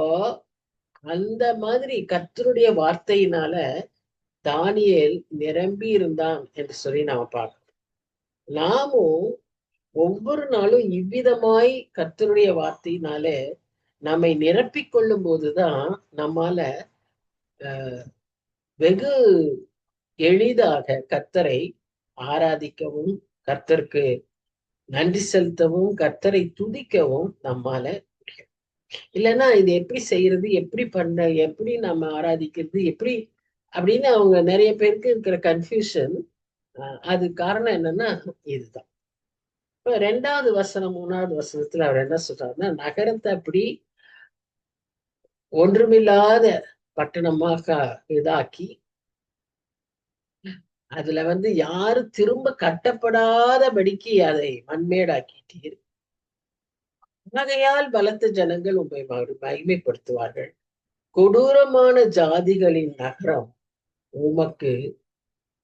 அந்த மாதிரி கர்த்தருடைய வார்த்தையினால தானியேல் நிரம்பி இருந்தான் என்று சொல்லி நாம பார்க்கணும். நாமும் ஒவ்வொரு நாளும் இவ்விதமாய் கர்த்தருடைய வார்த்தையினால நம்மை நிரப்பிக் கொள்ளும் போதுதான் நம்மால வெகு எளிதாக கர்த்தரை ஆராதிக்கவும், கர்த்தருக்கு நன்றி செலுத்தவும், கர்த்தரை துதிக்கவும் நம்மால முடியும். இல்லைன்னா இது எப்படி செய்யறது, எப்படி நம்ம ஆராதிக்கிறது, எப்படி அப்படின்னு அவங்க நிறைய பேருக்கு இருக்கிற கன்ஃபியூஷன். அது காரணம் என்னன்னா இதுதான். இப்ப 2வது வசனம் 3வது வசனத்துல அவர் என்ன சொல்றாருன்னா, நகரத்தை அப்படி ஒன்றுமில்லாத பட்டணமாக இதாக்கி அதுல யாரு திரும்ப கட்டப்படாதபடிக்கு அதை மண்மேடாக்கிட்டீர். ஆகையால் பலத்த ஜனங்கள் உண்மை மகிமைப்படுத்துவார்கள். கொடூரமான ஜாதிகளின் நகரம் உமக்கு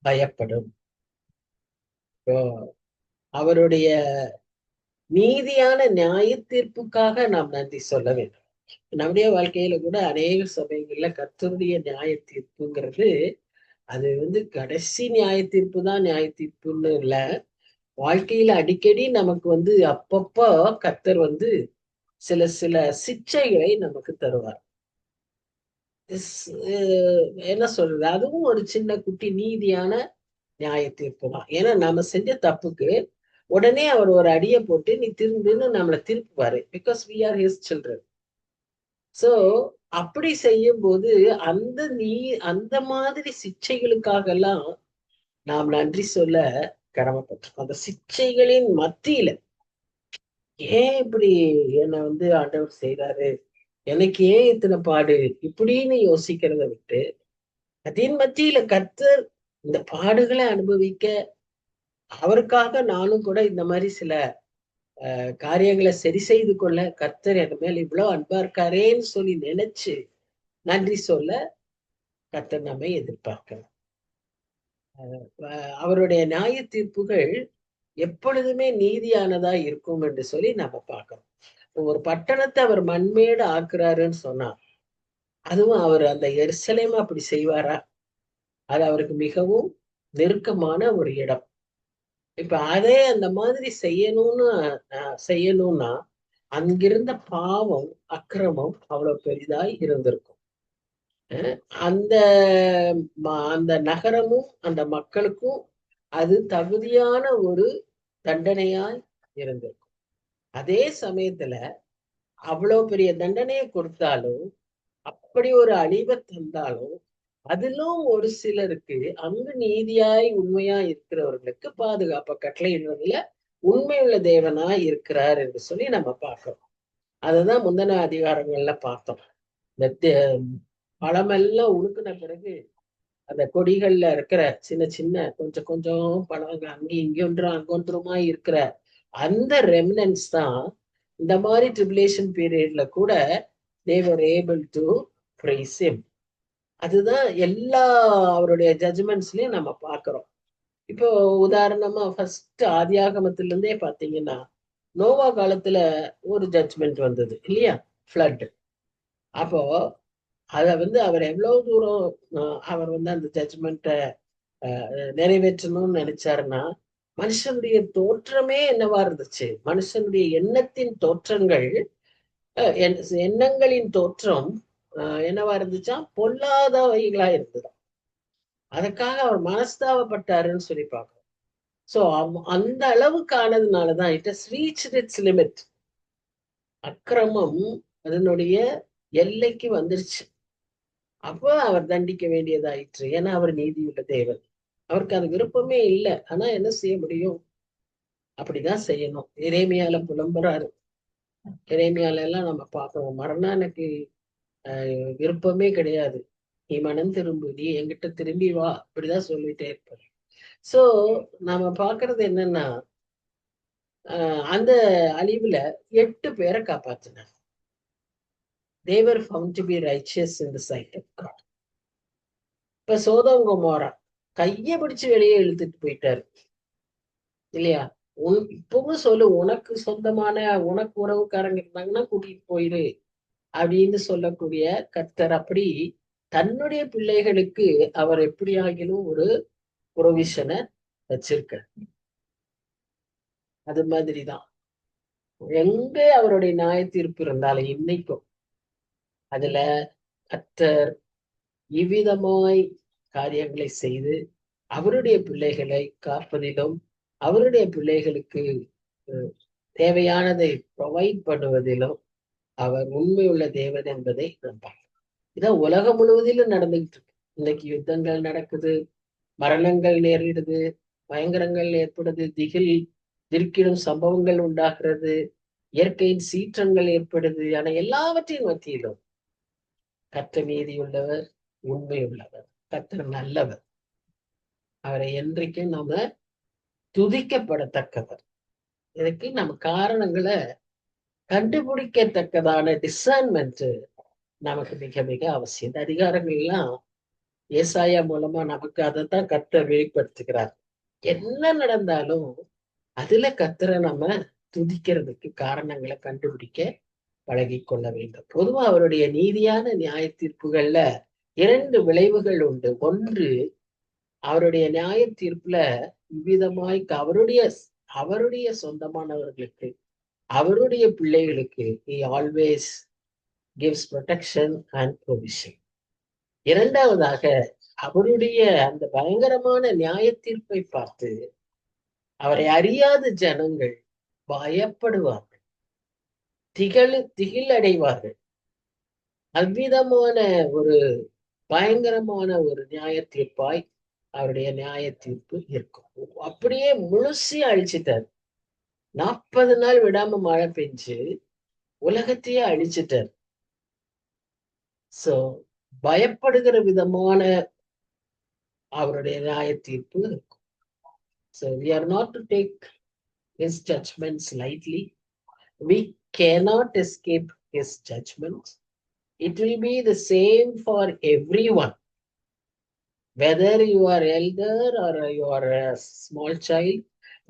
பயப்படும். அவருடைய நீதியான நியாய தீர்ப்புக்காக நாம் நன்றி சொல்ல வேண்டும். நம்முடைய வாழ்க்கையில கூட அநேக சமயங்கள்ல கர்த்தருடைய நியாய தீர்ப்புங்கிறது அது கடைசி நியாய தீர்ப்பு தான் நியாய தீர்ப்புன்னு இல்ல. வாழ்க்கையில அடிக்கடி நமக்கு அப்பப்போ கர்த்தர் சில சில சிக்ஷைகளை நமக்கு தருவார். என்ன சொல்றது, அதுவும் ஒரு சின்ன குட்டி நீதியான நியாய தீர்ப்பு தான். ஏன்னா நாம செஞ்ச தப்புக்கு உடனே அவர் ஒரு அடியை போட்டு நீ திரும்புன்னு நம்மளை திருப்புவாரு. Because we are his children. So அப்படி செய்யும் போது அந்த மாதிரி சிக்ஷைகளுக்காக எல்லாம் நாம் நன்றி சொல்ல கடமைப்பட்டிருக்கோம். அந்த சிக்ஷைகளின் மத்தியில ஏன் இப்படி என்னை ஆண்டவர் செய்யறாரு, எனக்கு ஏன் இத்தனை பாடு இப்படின்னு யோசிக்கிறத விட்டு, அதன் மத்தியில கர்த்தர் இந்த பாடுகளை அனுபவிக்க அவருக்காக நானும் கூட இந்த மாதிரி சில காரியங்களை சரி செய்து கொள்ள கர்த்தர் என் மேல இவ்வளவு அன்பா இருக்காரேன்னு சொல்லி நினைச்சு நன்றி சொல்ல கர்த்தர் நம்மை எதிர்பார்க்கிறார். அவருடைய நியாய தீர்ப்புகள் எப்பொழுதுமே நீதியானதா இருக்கும் என்று சொல்லி நம்ம பார்க்கிறோம். ஒரு பட்டணத்தை அவர் மண்மேடு ஆக்குறாருன்னு சொன்னா, அதுவும் அவர் அந்த எருசலேம் அப்படி செய்வாரா? அது அவருக்கு மிகவும் நெருக்கமான ஒரு இடம். இப்ப அதே அந்த மாதிரி செய்யணும்னா அங்கிருந்த பாவம் அக்கிரமம் அவ்வளவு பெரிதாய் இருந்திருக்கும். அந்த அந்த நகரமும் அந்த மக்களுக்கும் அது தகுதியான ஒரு தண்டனையாய் இருந்திருக்கும். அதே சமயத்துல அவ்வளவு பெரிய தண்டனையை கொடுத்தாலும், அப்படி ஒரு அழிவை தந்தாலும், அதிலும் ஒரு சிலருக்கு அங்கு நீதியாய் உண்மையாய் இருக்கிறவர்களுக்கு பாதுகாப்பை கட்டளையிடுவதில் உண்மையுள்ள தேவனாய் இருக்கிறார் என்று சொல்லி நம்ம பார்க்கிறோம். அதுதான் முந்தின அதிகாரங்கள்ல பார்த்தோம். இந்த பழமெல்லாம் உடுக்கின பிறகு அந்த கொடிகள்ல இருக்கிற சின்ன சின்ன கொஞ்சம் கொஞ்சம் பழங்க அங்கேயும் இங்கொன்றும் அங்கொன்றுமா இருக்கிற அந்த ரெமினன்ஸ் தான் இந்த மாதிரி ட்ரிபுலேஷன் பீரியட்ல கூட they were able to praise him. அதுதான் எல்லா அவருடைய ஜட்ஜ்மெண்ட்ஸ்லயும் நம்ம பார்க்கிறோம். இப்போ உதாரணமா ஃபர்ஸ்ட் ஆதியாகமத்திலிருந்தே பாத்தீங்கன்னா, நோவா காலத்துல ஒரு ஜட்ஜ்மெண்ட் வந்தது இல்லையா, ஃப்ளட். அப்போ அத அவர் எவ்வளவு தூரம் அவர் அந்த ஜட்ஜ்மெண்ட்டை நிறைவேற்றணும்னு நினைச்சாருன்னா, மனுஷனுடைய தோற்றமே என்னவா இருந்துச்சு, மனுஷனுடைய எண்ணத்தின் தோற்றங்கள் எண்ணங்களின் தோற்றம் என்னவா இருந்துச்சா, பொல்லாதவைகளா இருந்தது. அதுக்காக அவர் மனஸ்தாபப்பட்டாருன்னு சொல்லி பார்க்கிறோம். சோ அந்த அளவுக்கு ஆனதுனாலதான் it has reached its limit. அக்கிரமம் அதனுடைய எல்லைக்கு வந்துருச்சு. அப்போ அவர் தண்டிக்க வேண்டியதாயிற்று. ஏன்னா அவர் நீதியுள்ள தேவன். அவருக்கு அது விருப்பமே இல்லை. ஆனா என்ன செய்ய முடியும், அப்படிதான் செய்யணும். எரேமியால புலம்புறாரு. எரேமியால எல்லாம் நம்ம பார்க்கிறோம், மரணம் எனக்கு விருப்பமே கிடையாது, நீ மனம் திரும்பு, நீ என்கிட்ட திரும்பி வா, இப்படிதான் சொல்லிட்டே இருப்பாரு. சோ நாம பாக்குறது என்னன்னா, அந்த அழிவுல 8 பேரை காப்பாத்தினார். They were found to be righteous in the sight of God. இப்ப சோதோம் கொமோரா கைய பிடிச்சு வெளியே இழுத்துட்டு போயிட்டாரு இல்லையா. இப்பவும் சொல்லு, உனக்கு சொந்தமான உனக்கு உறவுக்காரங்க இருந்தாங்கன்னா கூட்டிட்டு போயிரு அப்படின்னு சொல்லக்கூடிய கர்த்தர் அப்படி தன்னுடைய பிள்ளைகளுக்கு அவர் எப்படி ஆகிலும் ஒரு ப்ரொவிஷனை வச்சிருக்க. அது மாதிரிதான் எங்க அவருடைய நியாய தீர்ப்பு இருந்தாலும் இன்னைக்கும் அதுல கர்த்தர் இவ்விதமாய் காரியங்களை செய்து அவருடைய பிள்ளைகளை காப்பதிலும் அவருடைய பிள்ளைகளுக்கு தேவையானதை ப்ரொவைட் பண்ணுவதிலும் அவர் உண்மையுள்ள தேவன் என்பதை நம்பார். இதான் உலகம் முழுவதிலும் நடந்துகிட்டு இருக்கு. இன்னைக்கு யுத்தங்கள் நடக்குது, மரணங்கள் நேரிடுது, பயங்கரங்கள் ஏற்படுது, திடுக்கிடும் சம்பவங்கள் உண்டாகிறது, இயற்கையின் சீற்றங்கள் ஏற்படுது. ஆனா எல்லாவற்றையும் மத்தியிலும் கர்த்தர் நீதியுள்ளவர், உண்மை உள்ளவர், கர்த்தர் நல்லவர். அவரை என்றைக்கும் நாம துதிக்கப்படத்தக்கவர். இதுக்கு நம்ம காரணங்களை கண்டுபிடிக்கத்தக்கதான டிசர்ன்மெண்ட் நமக்கு மிக மிக அவசியம். இந்த அதிகாரங்கள் எல்லாம் ஏசாயா மூலமா நமக்கு அதைத்தான் கர்த்தர் வெளிப்படுத்துகிறார். என்ன நடந்தாலும் அதுல கர்த்தரை நம்ம துதிக்கிறதுக்கு காரணங்களை கண்டுபிடிக்க பழகி கொள்ள வேண்டும். பொதுவா அவருடைய நீதியான நியாய தீர்ப்புகள்ல 2 விளைவுகள் உண்டு. ஒன்று, அவருடைய நியாய தீர்ப்புல இவ்விதமாய் அவருடைய சொந்தமானவர்களுக்கு, அவருடைய பிள்ளைகளுக்கு he always gives protection and provision. இரண்டாவதாக, அவருடைய அந்த பயங்கரமான நியாய தீர்ப்பை பார்த்து அவரை அறியாத ஜனங்கள் பயப்படுவார்கள், திகில் அடைவார்கள். அவ்விதமான ஒரு பயங்கரமான ஒரு நியாய தீர்ப்பாய் அவருடைய நியாய தீர்ப்பு இருக்கும். அப்படியே முழுசையா அழிச்சிட்டார். 40 நாள் விடாம மழை பெஞ்சு உலகத்தையே அழிச்சிட்டார். சோ பயப்படுகிற விதமான அவருடைய நியாய தீர்ப்பு இருக்கும். So we are not to take his judgments lightly. We cannot escape his judgments. It will be the same for everyone. Whether you are elder or you are a small child,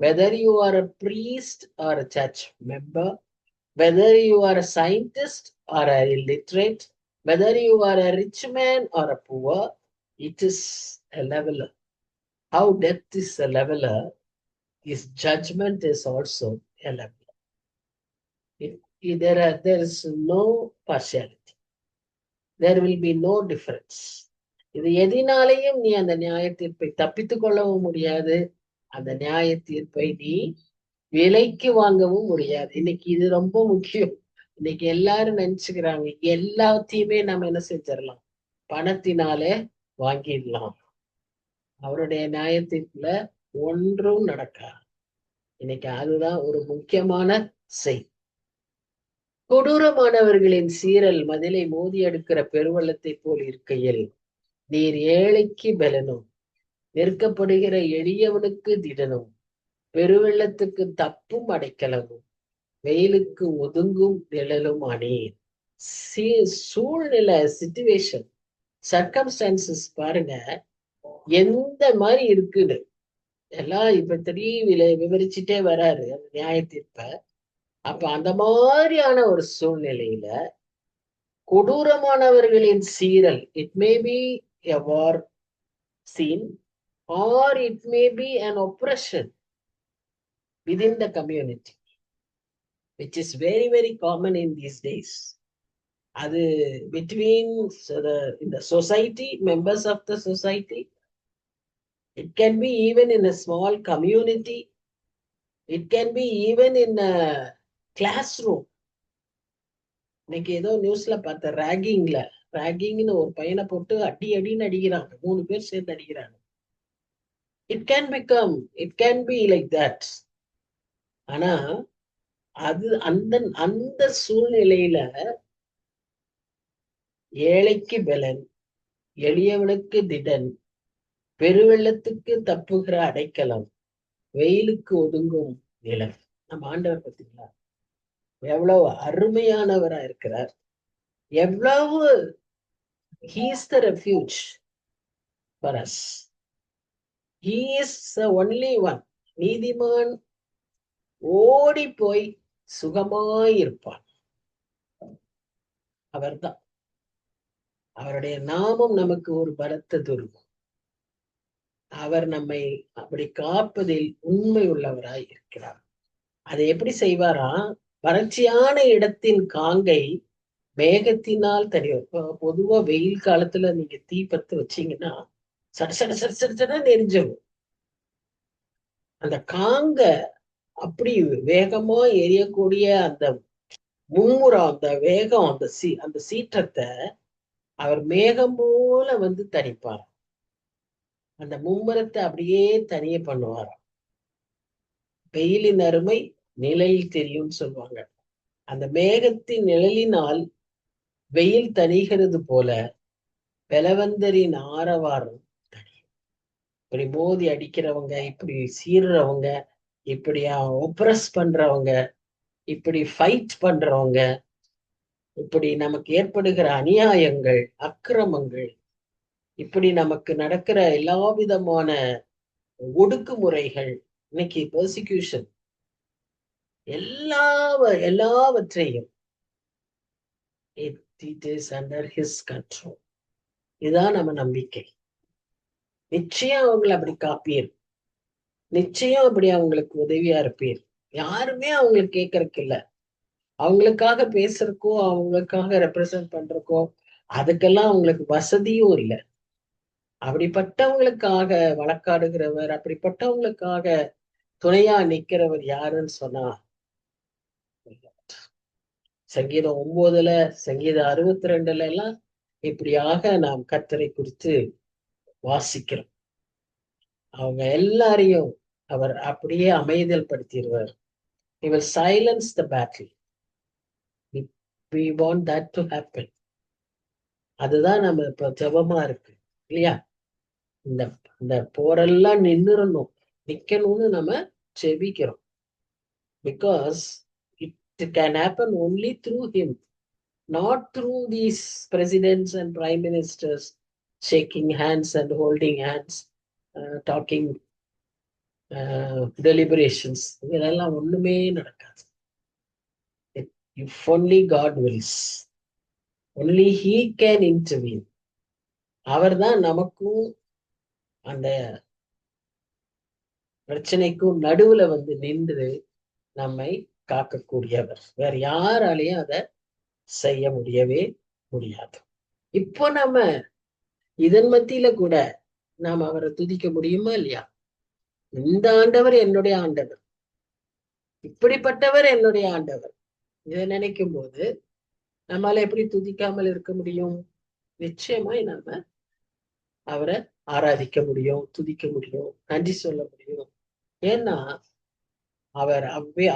whether you are a priest or a church member, whether you are a scientist or a illiterate, whether you are a rich man or a poor, it is a leveler. How death is a leveler, his judgment is also a leveler. There is no partiality. There will be no difference. இது எதினாலையும் நீ அந்த நியாய தீர்ப்பை தப்பித்துக் கொள்ளவும் முடியாது, அந்த நியாய தீர்ப்பை நீ விலைக்கு வாங்கவும் முடியாது. இன்னைக்கு இது ரொம்ப முக்கியம். இன்னைக்கு எல்லாரும் நினைச்சுக்கிறாங்க எல்லாத்தையுமே நம்ம என்ன செஞ்சிடலாம், பணத்தினாலே வாங்கிடலாம். அவருடைய நியாய தீர்ப்புல ஒன்றும் நடக்காது. இன்னைக்கு அதுதான் ஒரு முக்கியமான செய்தி. கொடூரமானவர்களின் சீரல் மதிலை மோதி எடுக்கிற பெருவெள்ளத்தை போல் இருக்கையில் நீர் ஏழைக்கு பலனும் நிற்கப்படுகிற எளியவனுக்கு திடனும் பெருவெள்ளத்துக்கு தப்பும் அடைக்கலமும் வெயிலுக்கு ஒதுங்கும் நிழலும் ஆனீர். சூழ்நிலை, சிச்சுவேஷன், சர்க்கம்ஸ்டான்சஸ் பாருங்க எந்த மாதிரி இருக்குன்னு எல்லாம் இப்ப விவரிச்சுட்டே வராரு அந்த நியாய தீர்ப்ப. அப்ப அந்த மாதிரியான ஒரு சூழ்நிலையில கொடூரமானவர்களின் சீரல், it may be a war scene or it may be an oppression within the community, which is very very common in these days. அது between the society, members of the society, it can be even in a small community, it can be even in a classroom. இன்னைக்கு ஏதோ நியூஸ்ல பார்த்த ராகிங்னு ஒரு பையனை போட்டு அடின்னு அடிக்கிறாங்க, 3 பேர் சேர்ந்து அடிக்கிறாங்க. It can be like that. ஆனா அது அந்த சூழ்நிலையில ஏழைக்கு பலன், எளியவனுக்கு திடன், பெருவெள்ளத்துக்கு தப்புகிற அடைக்கலம், வெயிலுக்கு ஒதுங்கும் நிலம். நம்ம ஆண்டவர் பார்த்தீங்களா எவ்வளவு அருமையானவரா இருக்கிறார், எவ்வளவு he is the refuge for us. He is the only one. நீதிமான் ஓடி போய் சுகமாயிருப்பான். அவர்தான். அவருடைய நாமம் நமக்கு ஒரு பலத்த துருவம். அவர் நம்மை அப்படி காப்பதில் உண்மை உள்ளவராய் இருக்கிறார். அதை எப்படி செய்வாரா, வறட்சியான இடத்தின் காங்கை மேகத்தினால் தனிவர். பொதுவா வெயில் காலத்துல நீங்க தீ பத்து வச்சீங்கன்னா சட நெரிஞ்சிடும். அந்த காங்க அப்படி வேகமா எரியக்கூடிய அந்த மும்முரம், அந்த வேகம், அந்த சீற்றத்தை அவர் மேகம் போல வந்து தணிப்பார். அந்த மும்முரத்தை அப்படியே தனிய பண்ணுவார். வெயிலின் அருமை நிழலில் தெரியும் சொல்லுவாங்க. அந்த மேகத்தின் நிழலினால் வெயில் தணிகிறது போல பலவந்தரின் ஆரவாரம் தனியும். இப்படி மோதி அடிக்கிறவங்க, இப்படி சீர்றவங்க, இப்படி ஒப்ரஸ் பண்றவங்க, இப்படி ஃபைட் பண்றவங்க, இப்படி நமக்கு ஏற்படுகிற அநியாயங்கள், அக்கிரமங்கள், இப்படி நமக்கு நடக்கிற எல்லா விதமான ஒடுக்குமுறைகள், இன்னைக்கு பெர்சிக்யூஷன், எல்லாவற்றையும் it is under his control. இதுதான் நம்ம நம்பிக்கை. நிச்சயம் அவங்களை அப்படி காப்பீர், நிச்சயம் அப்படி அவங்களுக்கு உதவியா இருப்பீர். யாருமே அவங்களுக்கு கேட்கறதுக்கு இல்ல, அவங்களுக்காக பேசுறக்கோ அவங்களுக்காக ரெப்ரசன்ட் பண்றக்கோ அதுக்கெல்லாம் அவங்களுக்கு வசதியும் இல்லை. அப்படிப்பட்டவங்களுக்காக வழக்காடுகிறவர், அப்படிப்பட்டவங்களுக்காக துணையா நிக்கிறவர் யாருன்னு சொன்னா சங்கீதம் 9, சங்கீதம் 62 எல்லாம் இப்படியாக நாம் கர்த்தரை குறித்து வாசிக்கிறோம். அவங்க எல்லாரையும் அவர் அப்படியே அமைதல் படுத்திடுவார். He will silence the battle. We want that to happen. அதுதான் நம்ம இப்ப ஜெபமா இருக்கு இல்லையா? இந்த இந்த போரெல்லாம் நிக்கணும்னு நம்ம ஜெபிக்கிறோம். Because it can happen only through him, not through these presidents and prime ministers shaking hands and holding hands, talking deliberations. இதெல்லாம் ஒண்ணுமே நடக்காது. If only God wills, only he can intervene. அவர் தான் நமக்கும் அந்த பிரச்சனைக்கும் நடுவுல வந்து நின்று நம்மை காக்கக்கூடியவர். வேற யாராலையும் அதை செய்ய முடியவே முடியாது. இப்போ நம்ம இதன் மத்தியில கூட நாம் அவரை துதிக்க முடியுமா இல்லையா? இந்த ஆண்டவர் என்னுடைய ஆண்டவர், இப்படிப்பட்டவர் என்னுடைய ஆண்டவர், இதை நினைக்கும் போது நம்மளால எப்படி துதிக்காமல் இருக்க முடியும்? நிச்சயமாய் நாம அவரை ஆராதிக்க முடியும், துதிக்க முடியும், நன்றி சொல்ல முடியும். ஏன்னா அவர்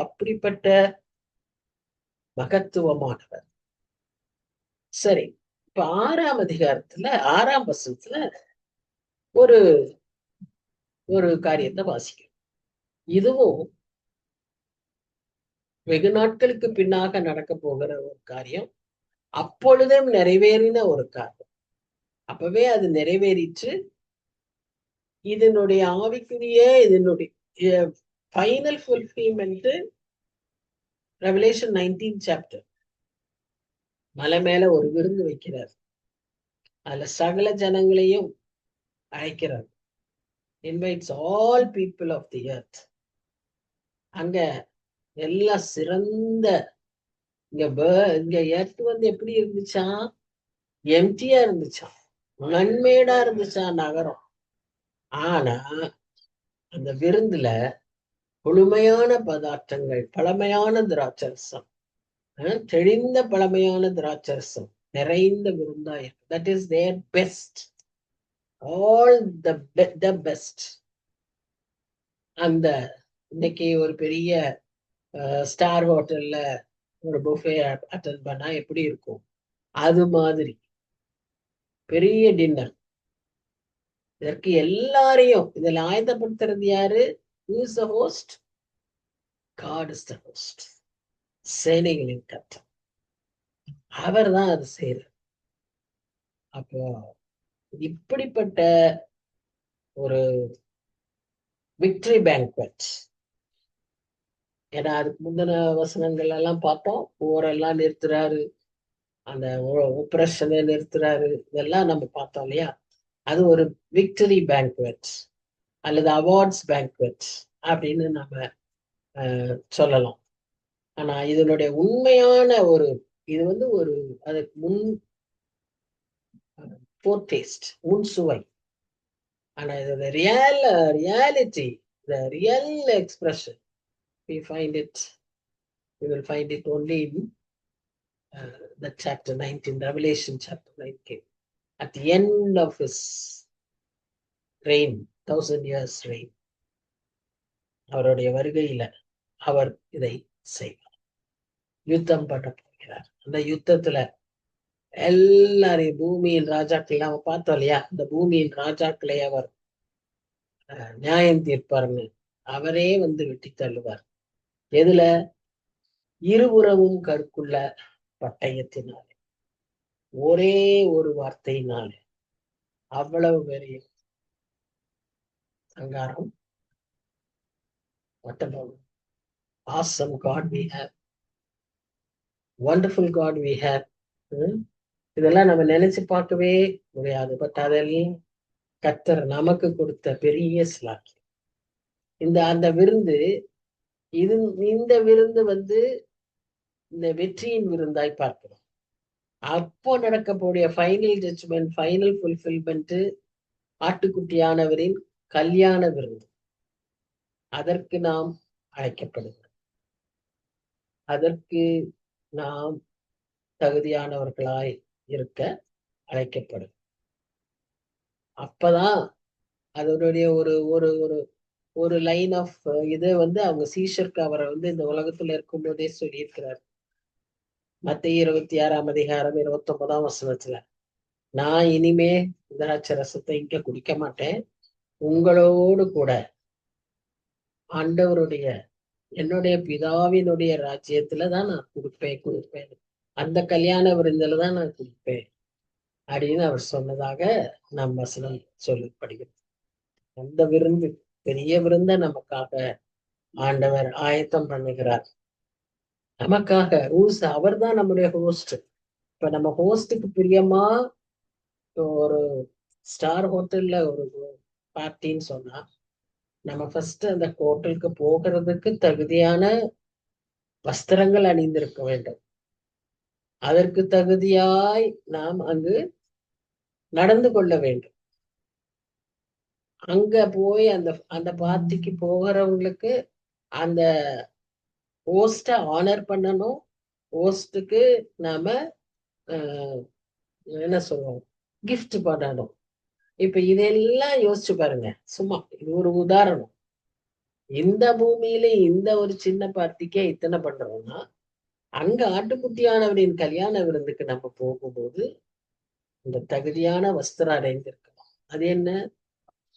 அப்படிப்பட்ட மகத்துவமானவர். சரி, இப்ப 6ஆம் அதிகாரத்துல 6ஆம் வசனத்துல ஒரு ஒரு காரியத்தை வாசிக்கும். இதுவும் வெகு நாட்களுக்கு பின்னாக நடக்க போகிற ஒரு காரியம், அப்பொழுதும் நிறைவேறின ஒரு காரியம். அப்பவே அது நிறைவேறிச்சு. இதனுடைய ஆவிக்குரிய இதனுடைய ஃபைனல் ஃபுல்ஃபில்மெண்ட் ரெவலேஷன் 19 சாப்டர். மலை மேல ஒரு விருந்து வைக்கிறார், அதுல சகல ஜனங்களையும் அழைக்கிறார். Invites all people of the earth. அங்க எல்லாம் சிறந்த இங்க எர்த் வந்து எப்படி இருந்துச்சா? எம்டியா இருந்துச்சா, மண்மேடா இருந்துச்சா நகரம். ஆனா அந்த விருந்துல முழுமையான பதார்த்தங்கள், பழமையான திராட்சரசம், தெளிந்த பழமையான திராட்சரசம் நிறைந்த விருந்தா இருக்கு. That is their best, all the best. அந்த இன்னைக்கு ஒரு பெரிய ஸ்டார் ஹோட்டல்ல ஒரு புஃபே அட்டன் பண்ணா எப்படி இருக்கும், அது மாதிரி பெரிய டின்னர். இதற்கு எல்லாரையும் இதில் ஆயத்தப்படுத்துறது யாரு? Who is the host? God is the host. சேனைகளின் கர்த்தர், அவர் தான் அது செய்யறார். அப்போ இப்படிப்பட்ட ஒரு விக்டரி பேங்க்வெட். ஏன்னா அதுக்கு முந்தின வசனங்கள் எல்லாம் பார்த்தோம், போரெல்லாம் நிறுத்துறாரு, அந்த ஒப்ரஷனை நிறுத்துறாரு, இதெல்லாம் நம்ம பார்த்தோம் இல்லையா? அது ஒரு விக்டரி பேங்க்வெட் அல்லது அவார்ட்ஸ் பேங்க்வெட் அப்படின்னு நம்ம சொல்லலாம். ஆனா இதனுடைய உண்மையான இது வந்து அதுக்கு முன் சுவை. ஆனா இது reality, the real expression, we will find it only in the chapter 19, Revelation chapter 19, at the end of his reign, 1000 years reign. அவருடைய வருகையில அவர் இதை செய்வார், யுத்தம் பண்ண போகிறார். அந்த யுத்தத்துல எல்லாரையும் பூமியின் ராஜாக்கள் நம்ம பார்த்தோம் இல்லையா? அந்த பூமியின் ராஜாக்களை அவர் நியாயம் தீர்ப்பார்னு அவரே வந்து வெட்டி தள்ளுவார். எதுல? இருபுறமும் கற்குள்ள பட்டயத்தினாலே, ஒரே ஒரு வார்த்தையினாலே அவ்வளவு பெரிய அங்காரம். What about awesome God we have, wonderful God we have. இதெல்லாம் நம்ம நினைச்சு பார்க்கவே முடியாது. பட் அதெல்லாம் கர்த்தர் நமக்கு கொடுத்த பெரிய ஸ்லாக்கியம். அந்த விருந்து, இந்த விருந்து வந்து இந்த வெற்றியின் விருந்தாய் பார்க்கிறோம். அப்போ நடக்கக்கூடிய ஃபைனல் ஜட்ஜ்மெண்ட், ஃபைனல் ஃபுல்ஃபில்மெண்ட் ஆட்டுக்குட்டியானவரின் கல்யாண விருந்து. அதற்கு நாம் அழைக்கப்படுகிறோம். அதற்கு நாம் தகுதியானவர்களாய் இருக்க அழைக்கப்படும். அப்பதான் அதனுடைய ஒரு ஒரு ஒரு ஒரு லைன் ஆஃப் இது வந்து அவங்க சீஷருக்கு அவரை வந்து இந்த உலகத்துல இருக்கும் போதே சொல்லியிருக்கிறார். மத்திய 26 29 நான் இனிமே திராட்சை ரசத்தை இங்க குடிக்க மாட்டேன், உங்களோடு கூட ஆண்டவருடைய என்னுடைய பிதாவினுடைய ராஜ்யத்துலதான் நான் கொடுப்பேன், அந்த கல்யாண விருந்துலதான் நான் கொடுப்பேன் அப்படின்னு அவர் சொன்னதாக நம் வசனம் சொல்லப்படுகிறது. அந்த விருந்து, பெரிய விருந்த நமக்காக ஆண்டவர் ஆயத்தம் பண்ணுகிறார். நமக்காக அவர் தான் நம்முடைய ஹோஸ்ட். இப்ப நம்ம ஹோஸ்டுக்கு பிரியமா ஒரு ஸ்டார் ஹோட்டல்ல ஒரு பார்ட்டின்னு சொன்னா, நம்ம ஃபர்ஸ்ட் அந்த ஹோட்டலுக்கு போகிறதுக்கு தகுதியான வஸ்திரங்கள் அணிந்திருக்க வேண்டும். அதற்கு தகுதியாய் நாம் அங்கு நடந்து கொள்ள வேண்டும். அங்க போய் அந்த பார்ட்டிக்கு போகிறவங்களுக்கு அந்த ஹோஸ்ட ஆனர் பண்ணணும். ஹோஸ்டுக்கு நாம என்ன சொல்லுவோம், கிஃப்ட் பண்ணணும். இப்ப இதெல்லாம் யோசிச்சு பாருங்க. சும்மா இது ஒரு உதாரணம். இந்த பூமியில இந்த ஒரு சின்ன பார்ட்டிக்கே இத்தனை பண்றோம்னா, அங்க ஆட்டுக்குட்டியானவரின் கல்யாண விருந்துக்கு நம்ம போகும்போது இந்த தகுதியான வஸ்திரம் அடைந்திருக்கலாம். அது என்ன?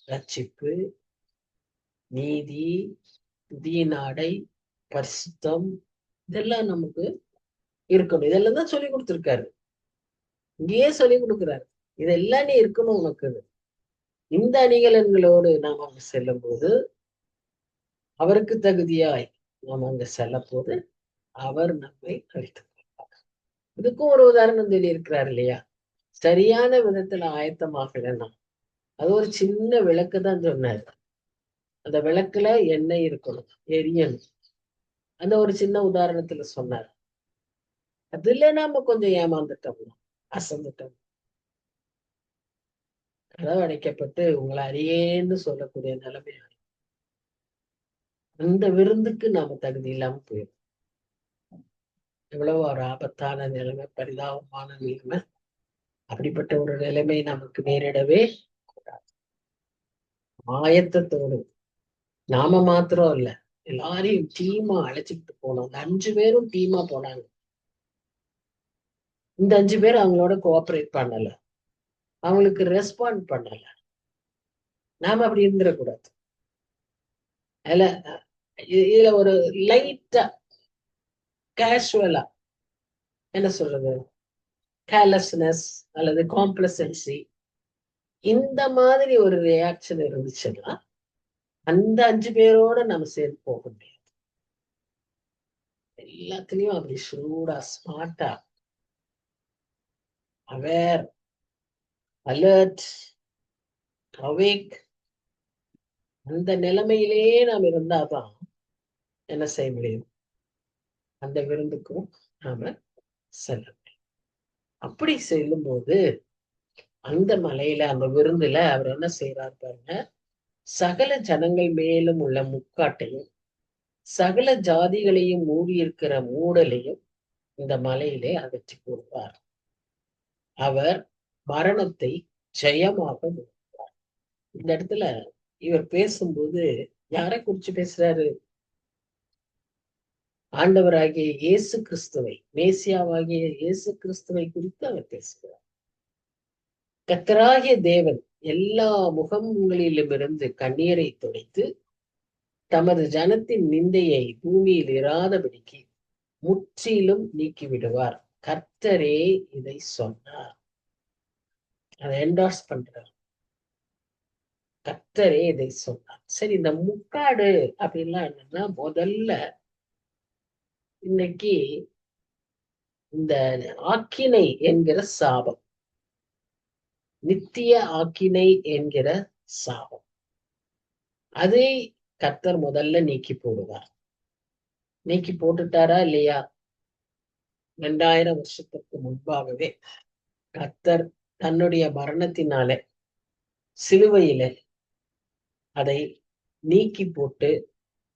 ரட்சிப்பு, நீதி, புதிய நாடை, பரிசுத்தம், இதெல்லாம் நமக்கு இருக்கணும். இதெல்லாம் தான் சொல்லி கொடுத்திருக்காரு. இங்கேயே சொல்லி கொடுக்கிறாரு, இதெல்லாம் நீ இருக்கணும் உனக்கு. இந்த அணிகலன்களோடு நாம் அங்கு செல்லும் போது, அவருக்கு தகுதியாய் நாம் அங்க செல்ல போது அவர் நம்மை அழித்துக் கொள்வார். இதுக்கும் ஒரு உதாரணம் சொல்லி இருக்கிறார் இல்லையா? சரியான விதத்துல ஆயத்தமாகலன்னா, அது ஒரு சின்ன விளக்கு தான் சொன்னார். அந்த விளக்குல எண்ணெய் இருக்கணும், எரியணும். அந்த ஒரு சின்ன உதாரணத்துல சொன்னார். அதுல நாம கொஞ்சம் ஏமாந்துட்டோம், அசந்துட்டோம். கதவு அடைக்கப்பட்டு உங்களை அறியேன்னு சொல்லக்கூடிய நிலைமை. அந்த விருந்துக்கு நாம தகுதி இல்லாம போயிடும். எவ்வளவு ஒரு ஆபத்தான நிலைமை, பரிதாபமான நிலைமை. அப்படிப்பட்ட ஒரு நிலைமை நமக்கு நேரிடவே கூடாது. ஆயத்தத்தோடு நாம மாத்திரம் இல்ல, எல்லாரையும் டீமா அழைச்சிக்கிட்டு போனோம். அந்த 5 பேரும் டீமா போனாங்க. இந்த 5 பேர் அவங்களோட கோஆபரேட் பண்ணல, அவங்களுக்கு ரெஸ்பாண்ட் பண்ணல. நாம அப்படி இருந்துடக்கூடாது. இதுல ஒரு லைட்டா கேஷுவலா என்ன சொல்றது, கேர்லெஸ்னஸ் அல்லது காம்ப்ளசன்சி, இந்த மாதிரி ஒரு ரியாக்ஷன் இருந்துச்சுன்னா அந்த 5 பேரோட நம்ம சேர்ந்து போக முடியாது. எல்லாத்துலயும் அப்படி ஷூடா, ஸ்மார்ட்டா, அவேர், அலர்ட், அவேக், அந்த நிலைமையிலேயே நாம் இருந்தாதான் என்ன செய்ய முடியும், அந்த விருந்துக்கும் நாம செல்ல முடியும். அப்படி செல்லும் போது அந்த மலையில, அந்த விருந்துல அவர் என்ன செய்யறாரு பாருங்க, சகல ஜனங்கள் மேலும் உள்ள முக்காட்டையும் சகல ஜாதிகளையும் மூடி இருக்கிற மூடலையும் இந்த மலையிலே அகற்றி போடுவார். அவர் மரணத்தை ஜெயமாக முடிப்பார். இந்த இடத்துல இவர் பேசும்போது யாரை குறிச்சு பேசுறாரு? ஆண்டவராகிய இயேசு கிறிஸ்துவை, மேசியாவாகிய இயேசு கிறிஸ்துவை குறித்து அவர் பேசுகிறார். கர்த்தராகிய தேவன் எல்லா முகங்களிலுமிருந்து கண்ணீரை துடைத்து தமது ஜனத்தின் நிந்தையை பூமியில் இராதபடிக்கு முற்றிலும் நீக்கிவிடுவார். கர்த்தரே இதை சொன்னார். அதை என்டார்ஸ் பண்றார். கர்த்தரே இதை சொன்னார். சரி, இந்த முக்காடு அப்படின்லாம் என்னன்னா, முதல்ல இன்னைக்கு இந்த ஆக்கினை என்கிற சாபம், நித்திய ஆக்கினை என்கிற சாபம், அதை கர்த்தர் முதல்ல நீக்கி போடுவார். நீக்கி போட்டுட்டாரா இல்லையா? 2000 வருஷத்துக்கு முன்பாகவே கர்த்தர் தன்னுடைய மரணத்தினால சிலுவையில அதை நீக்கி போட்டு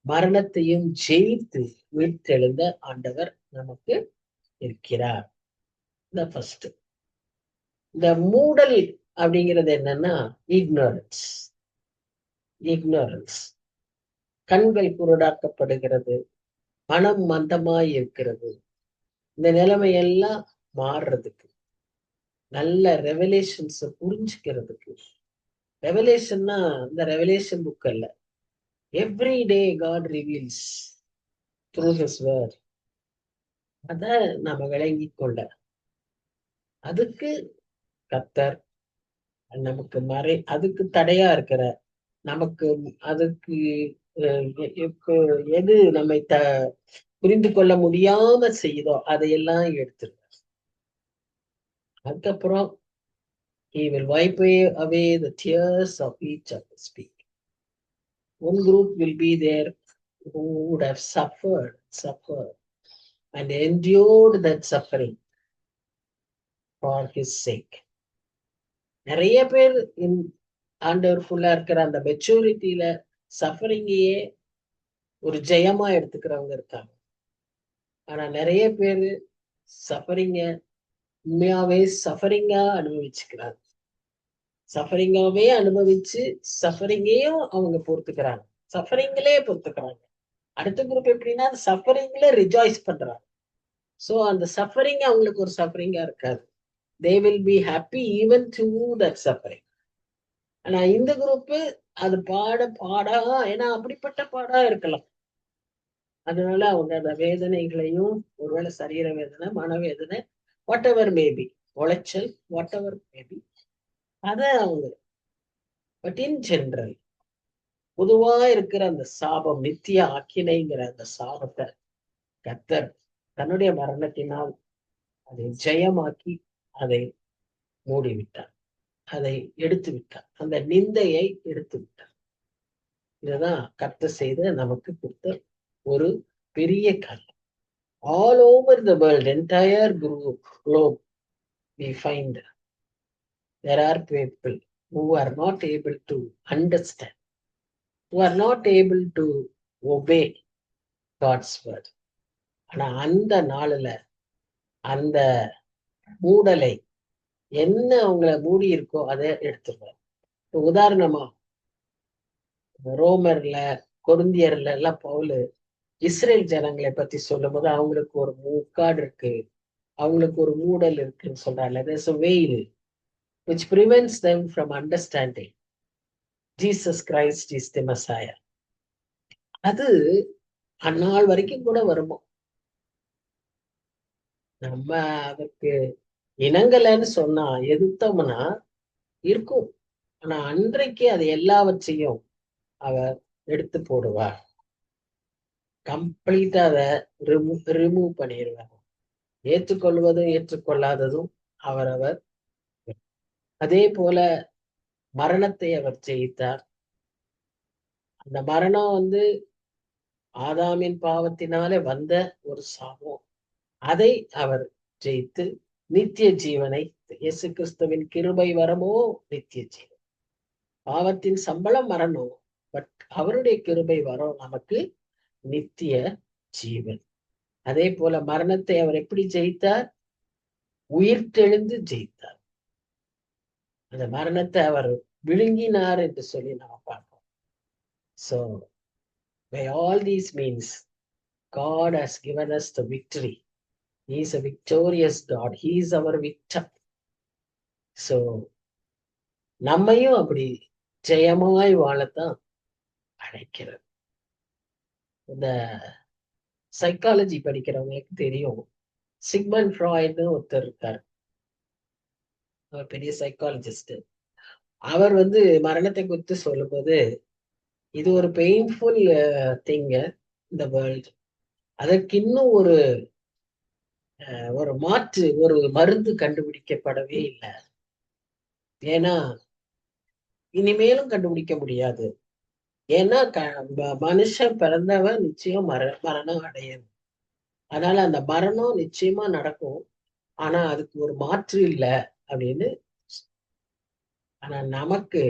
மரணத்தையும் ஜெயித்து உயிர்த்தெழுந்த ஆண்டவர் நமக்கு இருக்கிறார். இந்த ஃபர்ஸ்ட். இந்த மூடல் அப்படிங்கிறது என்னன்னா இக்னோரன்ஸ். இக்னோரன்ஸ். கண்கள் குருடாக்கப்படுகிறது, மனம் மந்தமாய் இருக்கிறது. இந்த நிலைமையெல்லாம் மாறுறதுக்கு, நல்ல ரெவலேஷன்ஸ் புரிஞ்சுக்கிறதுக்கு. ரெவலேஷன்னா இந்த ரெவலேஷன் புக் அல்ல, every day God reveals through his word. அத நாம விளங்கி கொள்ள, அதுக்கு கர்த்தர் நமக்கு அதுக்கு தடையா இருக்கிற, நமக்கு அதுக்கு எது நம்மை புரிந்து கொள்ள முடியாம செய்யுதோ அதையெல்லாம் எடுத்துருவார். அதுக்கப்புறம் he will wipe away the tears of each of us people. One group will be there who would have suffered and endured that suffering for his sake. நிறைய பேர் ஆண்டவர் ஃபுல்லா இருக்கிற அந்த மெச்சூரிட்டியில சஃபரிங்கையே ஒரு ஜெயமா எடுத்துக்கிறவங்க இருக்காங்க. ஆனா நிறைய பேரு சஃபரிங்க உண்மையாவே சஃபரிங்கா அனுபவிச்சுக்கிறாங்க. சஃபரிங்காவே அனுபவிச்சு சஃபரிங்கையும் அவங்க பொறுத்துக்கிறாங்க, சஃபரிங்களே பொறுத்துக்கிறாங்க. அடுத்த குரூப் எப்படின்னா சஃபரிங்ல ரிஜாய்ஸ் பண்றாங்க. சோ அந்த சஃபரிங் அவங்களுக்கு ஒரு சஃபரிங்கா இருக்காது. they will be happy even through that suffering. ஆனா இந்த குரூப் அது பாடா ஏன்னா அப்படிப்பட்ட பாடா இருக்கலாம். அதனால அவங்க அந்த வேதனைகளையும், ஒருவேளை சரீர வேதனை, மனவேதனை, வாட் எவர் மேபி, உளைச்சல், வாட் எவர் மேபி, அத அவங்க, பட் இன் ஜெனரல் பொதுவா இருக்கிற அந்த சாபம், நித்திய ஆக்கினைங்கிற அந்த சாபத்தை கர்த்தர் தன்னுடைய மரணத்தினால் அதை ஜெயமாக்கி அதை மூடிவிட்டார், அதை எடுத்து விட்டார், அந்த நிந்தையை எடுத்து விட்டார். இதுதான் கர்த்தர் செய்த நமக்கு கொடுத்த ஒரு பெரிய காரியம். All over the world, entire globe, we find there are people who are not able to understand, who are not able to obey God's word. ஆனா அந்த நாளில அந்த மூடலை என்ன அவங்களை மூடி இருக்கோ அதை எடுத்துருவார். உதாரணமா ரோமர்ல, கொரிந்தியர்ல எல்லாம் பவுல் இஸ்ரேல் ஜனங்களை பத்தி சொல்லும் போது அவங்களுக்கு ஒரு முக்காடு இருக்கு, அவங்களுக்கு ஒரு மூடல் இருக்குன்னு சொல்றாங்க. there's a veil which prevents them from understanding Jesus Christ is the Messiah. அது அந்நாள் வரைக்கும் கூட வருமோ, நம்ம அதற்கு இனங்கலன்னு சொன்னா, எதிர்த்தோம்னா இருக்கும். ஆனா அன்றைக்கு அது எல்லாவற்றையும் அவர் எடுத்து போடுவார், கம்ப்ளீட்டா அதை ரிமூவ் பண்ணிடுவார். ஏற்றுக்கொள்வதும் ஏற்றுக்கொள்ளாததும் அவரவர். அதே போல மரணத்தை அவர் ஜெயித்தார். அந்த மரணம் ஆதாமின் பாவத்தினாலே வந்த ஒரு சாபம், அதை அவர் ஜெயித்து நித்திய ஜீவனை, இயேசு கிறிஸ்துவின் கிருபை வரமோ நித்திய ஜீவன். பாவத்தின் சம்பளம் மரணம், பட் அவருடைய கிருபை வரம் நமக்கு நித்திய ஜீவன். அதே போல மரணத்தை அவர் எப்படி ஜெயித்தார்? உயிர்த்தெழுந்து ஜெயித்தார். அந்த மரணத்தை அவர் விழுங்கினார் என்று சொல்லி நாம பார்ப்போம். So by all these means, God has given us the victory. He is a victorious God. He is our victor. So நம்மையும் அப்படி ஜெயமாய் வாழத்தான் அழைக்கிறது. இந்த சைக்காலஜி படிக்கிறவங்களுக்கு தெரியும். சிக்மண்ட் ஃப்ராய்ட்னு ஒருத்தர் இருக்கார். அவர் பெரிய சைக்காலஜிஸ்ட். அவர் மரணத்தை குறித்து சொல்லும்போது, இது ஒரு பெயின்ஃபுல் திங் இந்த வேர்ல்ட். அதற்கு இன்னும் ஒரு மாற்று, ஒரு மருந்து கண்டுபிடிக்கப்படவே இல்லை. ஏன்னா இனிமேலும் கண்டுபிடிக்க முடியாது. ஏன்னா மனுஷன் பிறந்தவன் நிச்சயம் மரணம் அடையணும். அதனால அந்த மரணம் நிச்சயமா நடக்கும். ஆனா அதுக்கு ஒரு மாற்று இல்லை அப்படின்னு. ஆனா நமக்கு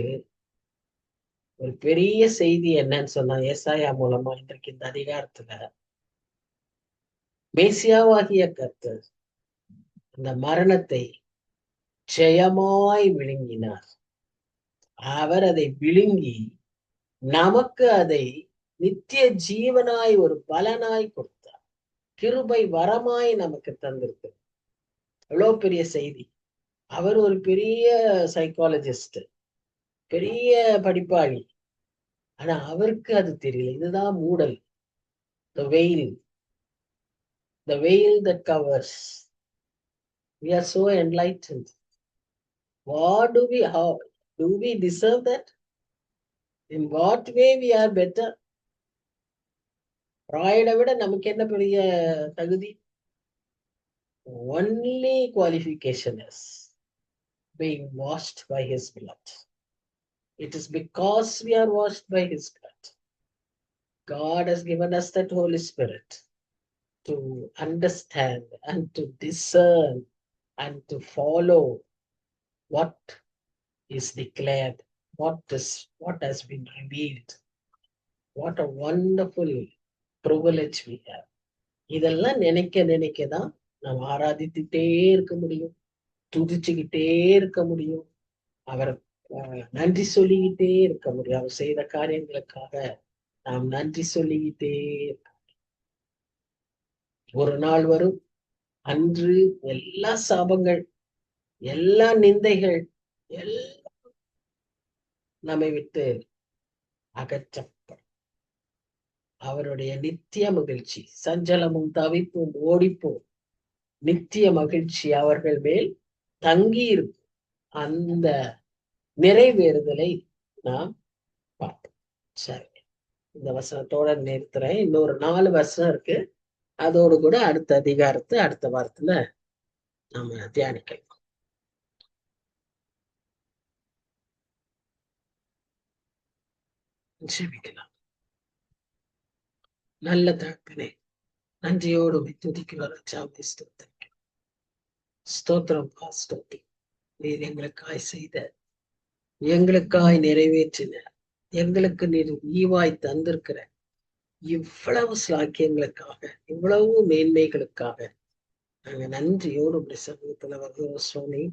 ஒரு பெரிய செய்தி என்னன்னு சொன்னா, ஏசாயா மூலமா இன்றைக்கு இந்த அதிகாரத்துல மேசியாவாகிய கர்த்தர் அந்த மரணத்தை ஜெயமாய் விழுங்கினார். அவர் அதை விழுங்கி நமக்கு அதை நித்திய ஜீவனாய் ஒரு பலனாய் கொடுத்தார். கிருபை வரமாய் நமக்கு தந்திருக்கு. எவ்வளவு பெரிய செய்தி! அவர் ஒரு பெரிய சைக்காலஜிஸ்ட், பெரிய படிப்பாளி. ஆனா அவருக்கு அது தெரியல. இதுதான் மூடல். the veil that covers. We are so enlightened. How do we deserve that? In what way we are better? ராயடை விட நமக்கு என்ன பெரிய தகுதி? Only qualification is being washed by his blood. It is because we are washed by his blood. God has given us that Holy Spirit to understand and to discern and to follow what is declared, what has been revealed. What a wonderful privilege we have. இதெல்லாம் நினைக்க நினைக்கதான் நாம் ஆராதித்துட்டே இருக்க முடியும், துதிச்சுக்கிட்டே இருக்க முடியும், அவர் நன்றி சொல்லிக்கிட்டே இருக்க முடியும். அவர் செய்த காரியங்களுக்காக நாம் நன்றி சொல்லிக்கிட்டே இருக்க. ஒரு நாள் வரும், அன்று எல்லா சாபங்கள், எல்லா நிந்தைகள் எல்லாம் நம்மை விட்டு அகற்றப்படும். அவருடைய நித்திய மகிழ்ச்சி, சஞ்சலமும் தவிப்பும் ஓடிப்போம், நித்திய மகிழ்ச்சி அவர்கள் மேல் தங்கி இருக்கும். அந்த நிறைவேறுதலை நாம் பார்ப்போம். சரி, இந்த வசனத்தோட நிறுத்துறேன். இன்னொரு 4 வசனம் இருக்கு. அதோடு கூட அடுத்த அதிகாரத்தை அடுத்த வாரத்துல நாம தியானிக்கலாம். ஜெபிக்கலாம். நல்ல தகப்பனே, நன்றியோடு துதிக்கிறோம். ஸ்தோத்திரம், ஸ்தோத்திரம். நீர் எங்களுக்காய் செய்த, எங்களுக்காய் நிறைவேற்றின, எங்களுக்கு நீர் ஈவாய் தந்திருக்கிற இவ்வளவு சாக்கியங்களுக்காக, இவ்வளவு மேன்மைகளுக்காக நாங்க நன்றியோடு இப்படி சமூகத்துல வருகிறோம் சுவாமி.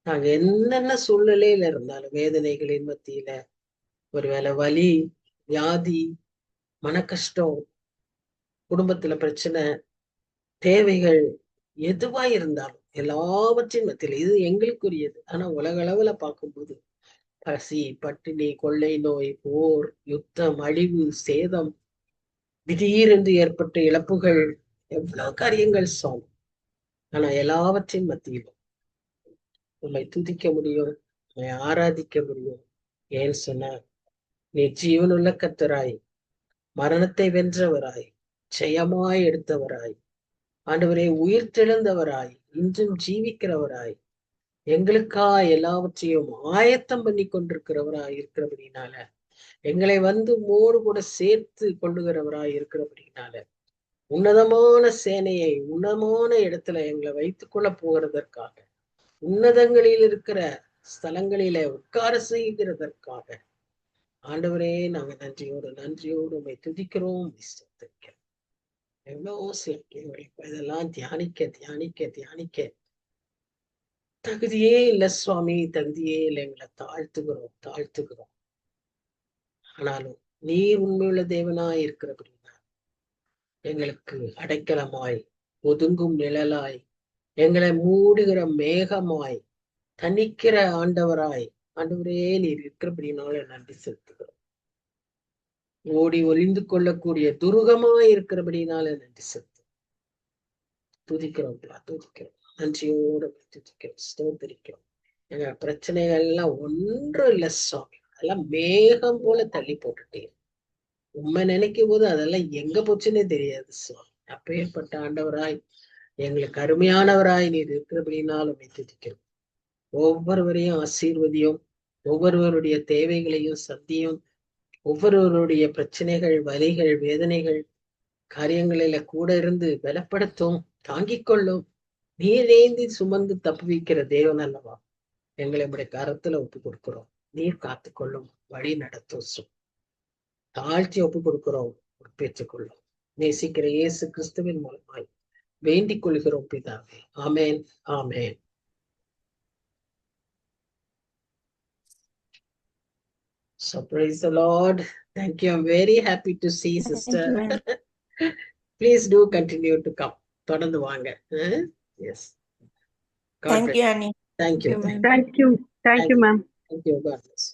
நாங்க என்னென்ன சூழ்நிலையில இருந்தாலும், வேதனைகளின் மத்தியில, ஒருவேளை வலி, வியாதி, மன கஷ்டம், குடும்பத்துல பிரச்சனை, தேவைகள் எதுவா இருந்தாலும் எல்லாவற்றின் மத்தியில இது எங்களுக்குரியது. ஆனா உலக அளவுல பார்க்கும்போது பசி, பட்டினி, கொள்ளை நோய், போர், யுத்தம், அழிவு, சேதம், திடீரென்று ஏற்பட்ட இழப்புகள், எவ்வளவு காரியங்கள் சுவாமி. ஆனா எல்லாவற்றின் மத்தியிலும் உண்மை துதிக்க முடியும், உண்மை ஆராதிக்க முடியும். ஏன் சொன்னார், நீ ஜீவனுள்ள கர்த்தராய், மரணத்தை வென்றவராய், ஜெயமாய் எடுத்தவராய், ஆண்டவரே உயிர் தெழுந்தவராய், இன்றும் ஜீவிக்கிறவராய், எங்களுக்காய் எல்லாவற்றையும் ஆயத்தம் பண்ணி கொண்டிருக்கிறவராய் இருக்கிறபடினால, எங்களை மோடு கூட சேர்த்து கொள்ளுகிறவராய் இருக்கிறபடினால, உன்னதமான சேனையை உன்னதமான இடத்துல எங்களை வைத்துக் கொள்ள போகிறதற்காக, உன்னதங்களில் இருக்கிற ஸ்தலங்களிலே உட்கார செய்கிறதற்காக ஆண்டவரே நாங்க நன்றியோடு உண்மை துதிக்கிறோம். எவ்வளோ சிலக்கியங்கள் இதெல்லாம் தியானிக்க தியானிக்க தியானிக்க தகுதியே இல்லை சுவாமி, தகுதியே இல்லை. எங்களை தாழ்த்துகிறோம். ஆனாலும் நீர் உண்மையுள்ள தேவனாய் இருக்கிறபடினா எங்களுக்கு அடைக்கலமாய், ஒதுங்கும் நிழலாய், எங்களை மூடுகிற மேகமாய், தணிக்கிற ஆண்டவராய், ஆண்டவரே நீர் இருக்கிறபடினால நன்றி செலுத்துகிறோம். ஓடி ஒளிந்து கொள்ளக்கூடிய துருகமா இருக்கிறபடினால நன்றி செலுத்து துதிக்கிறோம், துதிக்கிறோம், நன்றியோடு துதிக்கிறோம், ஸ்தோத்திரிக்கிறோம். எங்க பிரச்சனைகள் எல்லாம் ஒன்றும் இல்லை சுவாமி, அதெல்லாம் மேகம் போல தள்ளி போட்டுட்டீங்க. உண்மை நினைக்கும் போது அதெல்லாம் எங்க போச்சுன்னே தெரியாது சுவாமி. அப்பேற்பட்ட ஆண்டவராய் எங்களுக்கு அருமையானவராய் நீர் இருக்கிறபடினாலும் உம்மை துதிக்கிறோம். ஒவ்வொருவரையும் ஆசீர்வதியும், ஒவ்வொருவருடைய தேவைகளையும் சந்தியும், ஒவ்வொருவருடைய பிரச்சனைகள், வலிகள், வேதனைகள், காரியங்களில கூட இருந்து பலப்படுத்தும், தாங்கிக் கொள்ளும். நீரேந்தி சுமந்து தப்புவிக்கிற தேவன் அல்லவா. எங்களை உடைய கரத்துல ஒப்பு கொடுக்கிறோம். நீர் காத்துக்கொள்ளும், வழி நடத்தும். தாழ்த்தி ஒப்பு கொடுக்கிறோம், பெற்றுக்கொள்ளும். நேசிக்கிற இயேசு கிறிஸ்துவின் மூலமாய் வேண்டிக் கொள்கிறோம் பிதாவே. ஆமேன், ஆமேன். So praise the Lord. Thank you. I'm very happy to see sister. Please do continue to come. தொடர்ந்து வாங்க. Yes. Thank you, Annie. Thank you. Thank you. Thank you, ma'am. Thank you. God bless.